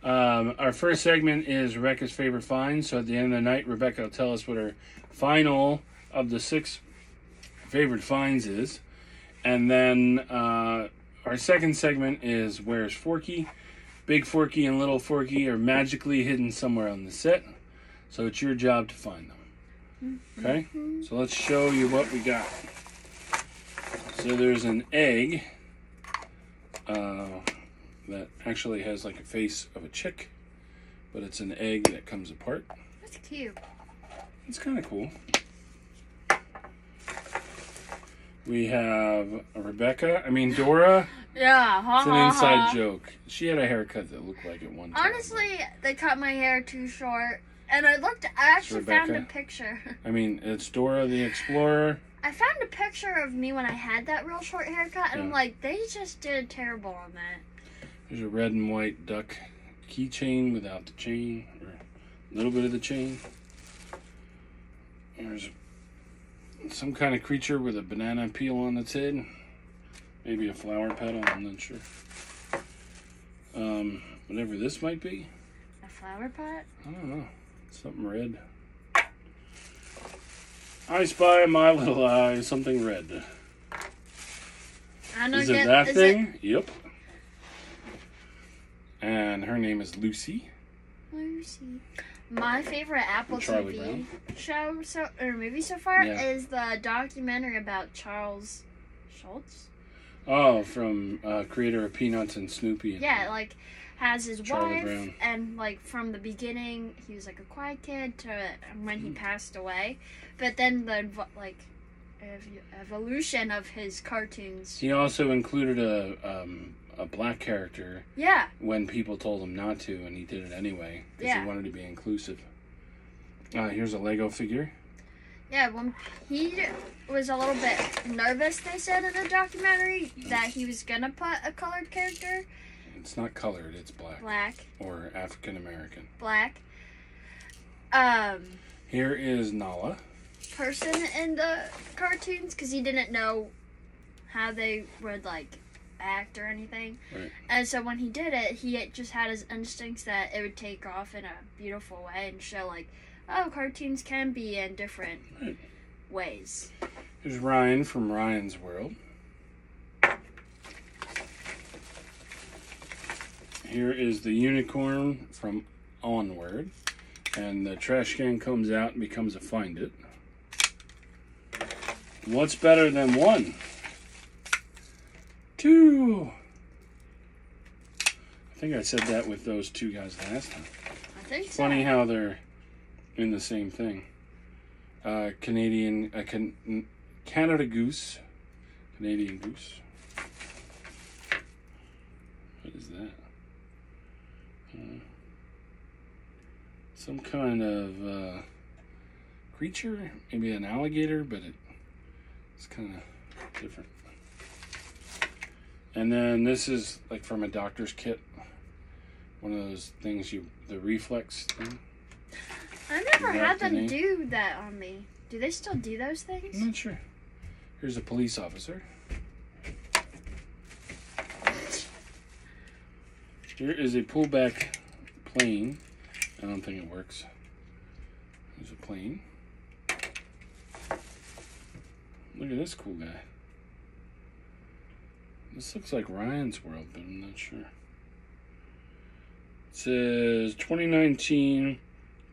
Our first segment is Rebecca's favorite finds. So at the end of the night, Rebecca will tell us what her final of the 6 favorite finds is. And then our second segment is Where's Forky? Big Forky and Little Forky are magically hidden somewhere on the set. So it's your job to find them. Okay? So let's show you what we got. So there's an egg. that actually has like a face of a chick, but it's an egg that comes apart. That's cute. It's kind of cool. We have Dora. Yeah, It's an inside joke. She had a haircut that looked like it one time. Honestly, they cut my hair too short, and I actually found a picture. It's Dora the Explorer. I found a picture of me when I had that real short haircut, and I'm like, they just did terrible on that. There's a red and white duck keychain without the chain, or a little bit of the chain. There's some kind of creature with a banana peel on its head. Maybe a flower petal, I'm not sure. Whatever this might be. A flower pot? I don't know. Something red. I spy in my little eye something red. Is it that thing? Yep. And her name is Lucy. Lucy. My favorite Apple Charlie TV Brown. show or movie so far is the documentary about Charles Schultz. Oh, from creator of Peanuts and Snoopy. Yeah, like has his Charlie wife, Brown. and like from the beginning he was like a quiet kid to when he passed away, but then the evolution of his cartoons. He also included a black character. Yeah. When people told him not to, and he did it anyway because he wanted to be inclusive. Here's a Lego figure. Yeah, when he was a little bit nervous, they said in the documentary that he was gonna put a colored character. It's not colored, it's black. Black. Or African American. Black. Here is Nala. Person in the cartoons, because he didn't know how they would like act or anything. Right. And so when he did it, he just had his instincts that it would take off in a beautiful way and show like, oh, cartoons can be in different ways. Here's Ryan from Ryan's World. Here is the unicorn from Onward. And the trash can comes out and becomes a Find It. What's better than 1? 2. I think I said that with those two guys last time. I think so. Funny how they're in the same thing. Canada Goose. Canadian Goose. What is that? Some kind of creature. Maybe an alligator, but it's kind of different. And then this is like from a doctor's kit. One of those things the reflex thing. I never had them do that on me. Do they still do those things? I'm not sure. Here's a police officer. Here is a pullback plane. I don't think it works. There's a plane. Look at this cool guy. This looks like Ryan's World, but I'm not sure. It says 2019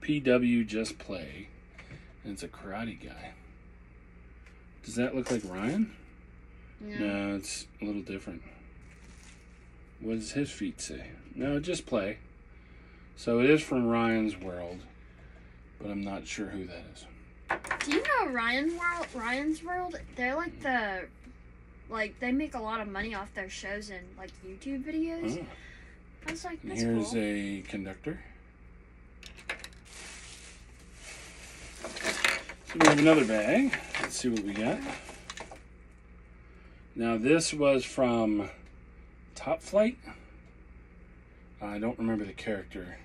PW Just Play. And it's a karate guy. Does that look like Ryan? No, it's a little different. What does his feet say? No, Just Play. So it is from Ryan's World, but I'm not sure who that is. Do you know Ryan's World? They're like they make a lot of money off their shows and like YouTube videos. Oh. I was like, And that's here's cool. a conductor. So we have another bag. Let's see what we got. Now this was from Top Flight. I don't remember the character,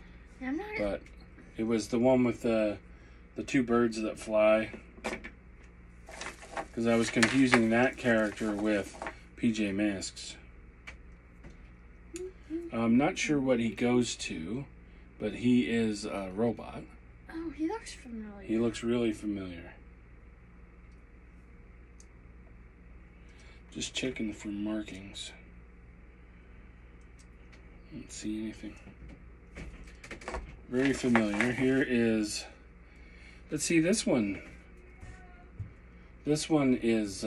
but it was the one with the two birds that fly. Because I was confusing that character with PJ Masks. I'm not sure what he goes to, but he is a robot. Oh, he looks familiar. He looks really familiar. Just checking for markings. Don't see anything. Very familiar. Here is, let's see, this one. This one is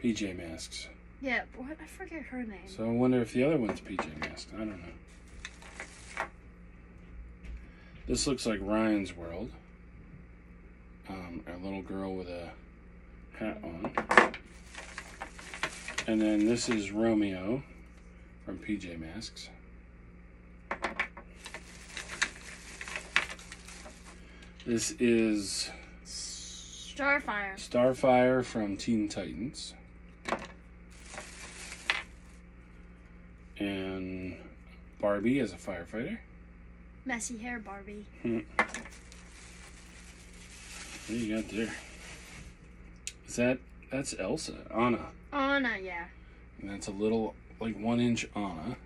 PJ Masks. Yeah, what? I forget her name. So I wonder if the other one's PJ Masks. I don't know. This looks like Ryan's World. A little girl with a hat on. And then this is Romeo from PJ Masks. This is Starfire from Teen Titans. And Barbie as a firefighter. Messy hair Barbie. What do you got there? That's Elsa, Anna. Anna, yeah. And that's a little, like 1-inch Anna.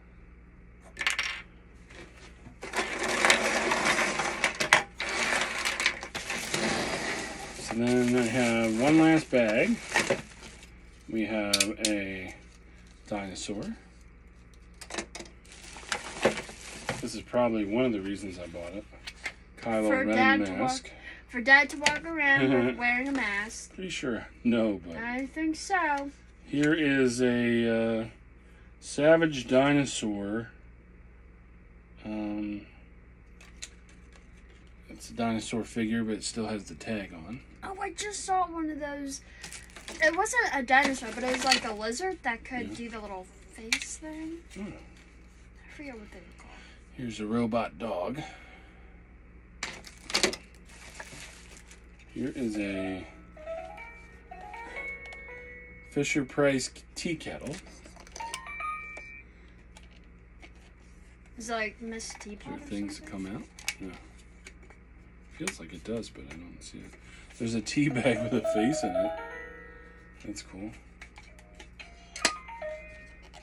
So then I have one last bag. We have a dinosaur. This is probably one of the reasons I bought it. Kylo Ren mask. For Dad to walk around wearing a mask. Pretty sure. No, but I think so. here is a Savage Dinosaur. It's a dinosaur figure, but it still has the tag on. Oh, I just saw one of those. It wasn't a dinosaur, but it was like a lizard that could do the little face thing. I forget what they were called. Here's a robot dog. Here is a Fisher-Price tea kettle. It's like Miss Teapot. Are there things that come out? No. Feels like it does, but I don't see it. There's a tea bag with a face in it. That's cool.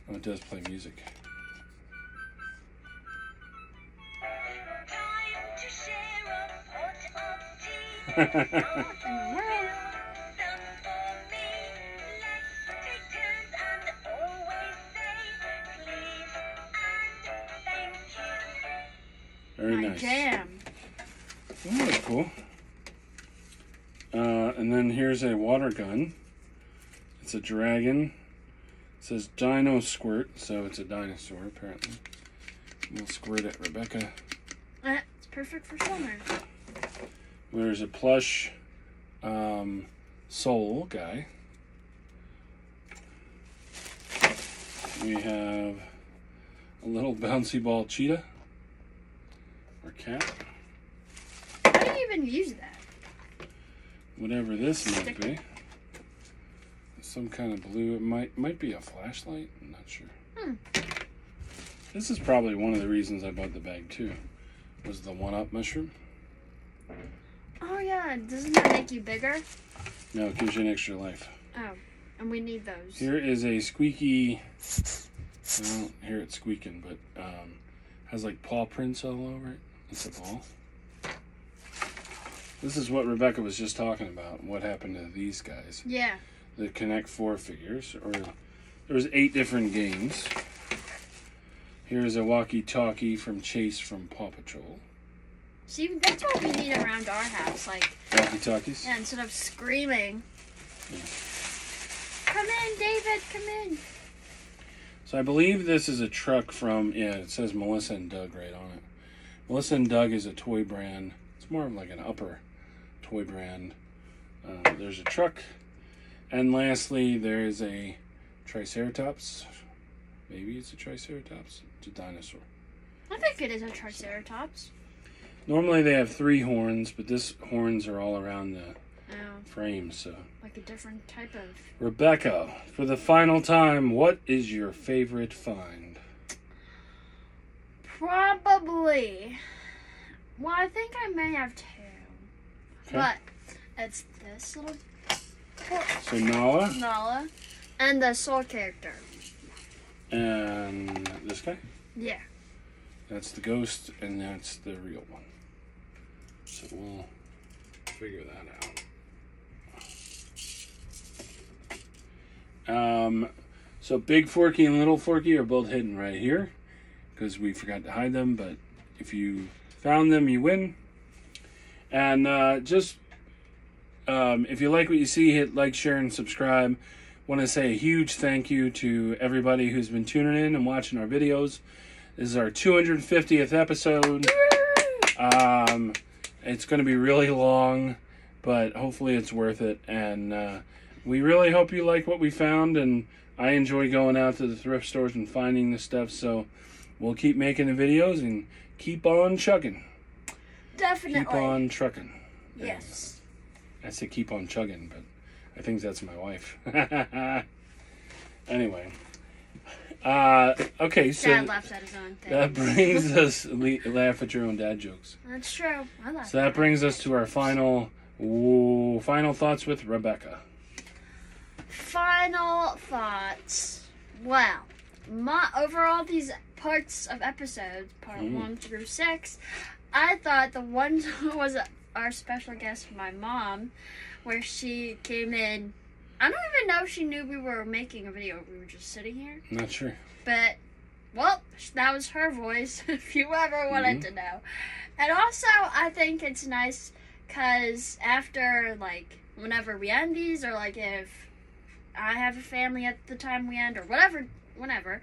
Oh, it does play music. Very nice. Jam. Oh, that's cool. And then here's a water gun. It's a dragon. It says Dino Squirt, so it's a dinosaur apparently. We'll squirt at Rebecca. It's perfect for summer. There's a plush soul guy. We have a little bouncy ball cheetah or cat. How do you even use that? Whatever this might be. Some kind of blue. It might be a flashlight. I'm not sure. This is probably one of the reasons I bought the bag too. Was the 1-Up mushroom. Oh yeah, doesn't that make you bigger? No, it gives you an extra life. Oh, and we need those. Here is a squeaky. I don't hear it squeaking, but has like paw prints all over it. It's a ball. This is what Rebecca was just talking about. What happened to these guys? Yeah. The Connect 4 figures, or there was 8 different games. Here's a walkie-talkie from Chase from Paw Patrol. See, that's what we need around our house, like walkie-talkies. Yeah, instead of screaming. Yeah. Come in, David. Come in. So I believe this is a truck from, it says Melissa and Doug right on it. Melissa and Doug is a toy brand. It's more of like an upper toy brand. There's a truck. And lastly, there's a Triceratops. Maybe it's a Triceratops. It's a dinosaur. I think it is a Triceratops. Normally they have 3 horns, but this horns are all around the frame, so. Like a different type of... Rebecca, for the final time, what is your favorite find? Probably. Well, I think I may have 2. Okay. But it's this little... So Nala? Nala. And the Soul character. And this guy? Yeah. That's the ghost, and that's the real one. So we'll figure that out. So Big Forky and Little Forky are both hidden right here, because we forgot to hide them, but if you found them, you win. And if you like what you see, hit like, share, and subscribe. want to say a huge thank you to everybody who's been tuning in and watching our videos. This is our 250th episode. It's going to be really long, but hopefully it's worth it. And we really hope you like what we found. And I enjoy going out to the thrift stores and finding this stuff. So we'll keep making the videos and keep on chugging. Definitely. Keep on trucking. Yes. I said keep on chugging, but I think that's my wife. Anyway. Okay, so Dad laughs at his own thing. that brings us laugh at your own dad jokes. That's true. I laugh. So that brings us to our final thoughts with Rebecca. Final thoughts. Well, overall these parts of episodes, part 1 through 6, I thought the one was our special guest, my mom, where she came in. I don't even know if she knew we were making a video. We were just sitting here. Not sure. But, well, that was her voice, if you ever wanted to know. And also, I think it's nice because after, like, whenever we end these, or, like, if I have a family at the time we end, or whenever,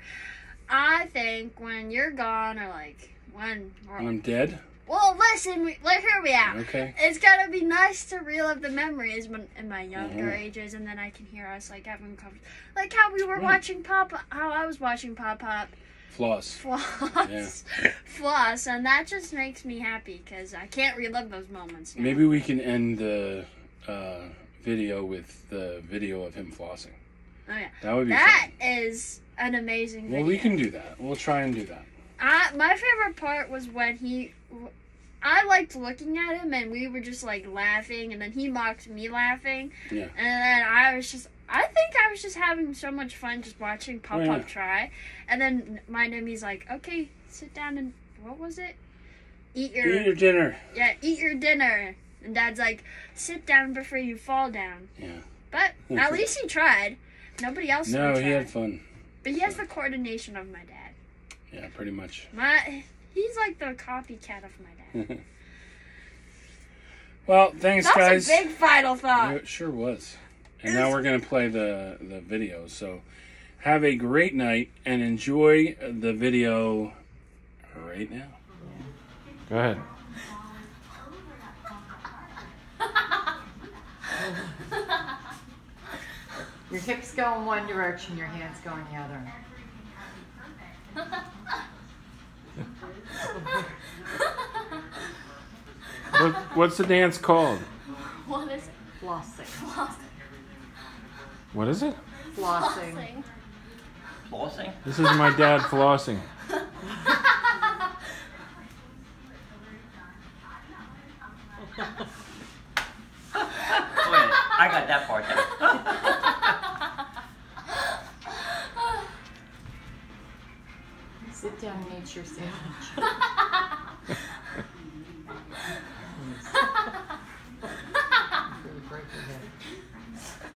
I think when you're gone, or, like, when I'm dead? Well, listen, here we are. Okay. It's gotta be nice to relive the memories in my younger ages, and then I can hear us, like, having conversations. Like how we were watching how I was watching Pop Floss. Floss, and that just makes me happy, because I can't relive those moments now. Maybe we can end the video with the video of him flossing. Oh, yeah. That would be That fun. is an amazing video. Well, we can do that. We'll try and do that. My favorite part was when I liked looking at him, and we were just, like, laughing, and then he mocked me laughing. Yeah. And then I think I was just having so much fun just watching Pop try. And then my Nemi's like, okay, sit down and, what was it? Eat your dinner. Yeah, eat your dinner. And Dad's like, sit down before you fall down. Yeah. But at least he tried. Nobody else No, tried. he had fun. But he has the coordination of my dad. Yeah, pretty much. He's like the copycat of my dad. Well, thanks, That guys. was a big final thought. It sure was. And now we're going to play the video. So have a great night and enjoy the video right now. Go ahead. Your hips go in one direction, your hands go in the other. What's the dance called? What is it? Flossing. What is it? Flossing. Flossing? This is my dad flossing. Wait, I got that part down. Sit down and eat your sandwich.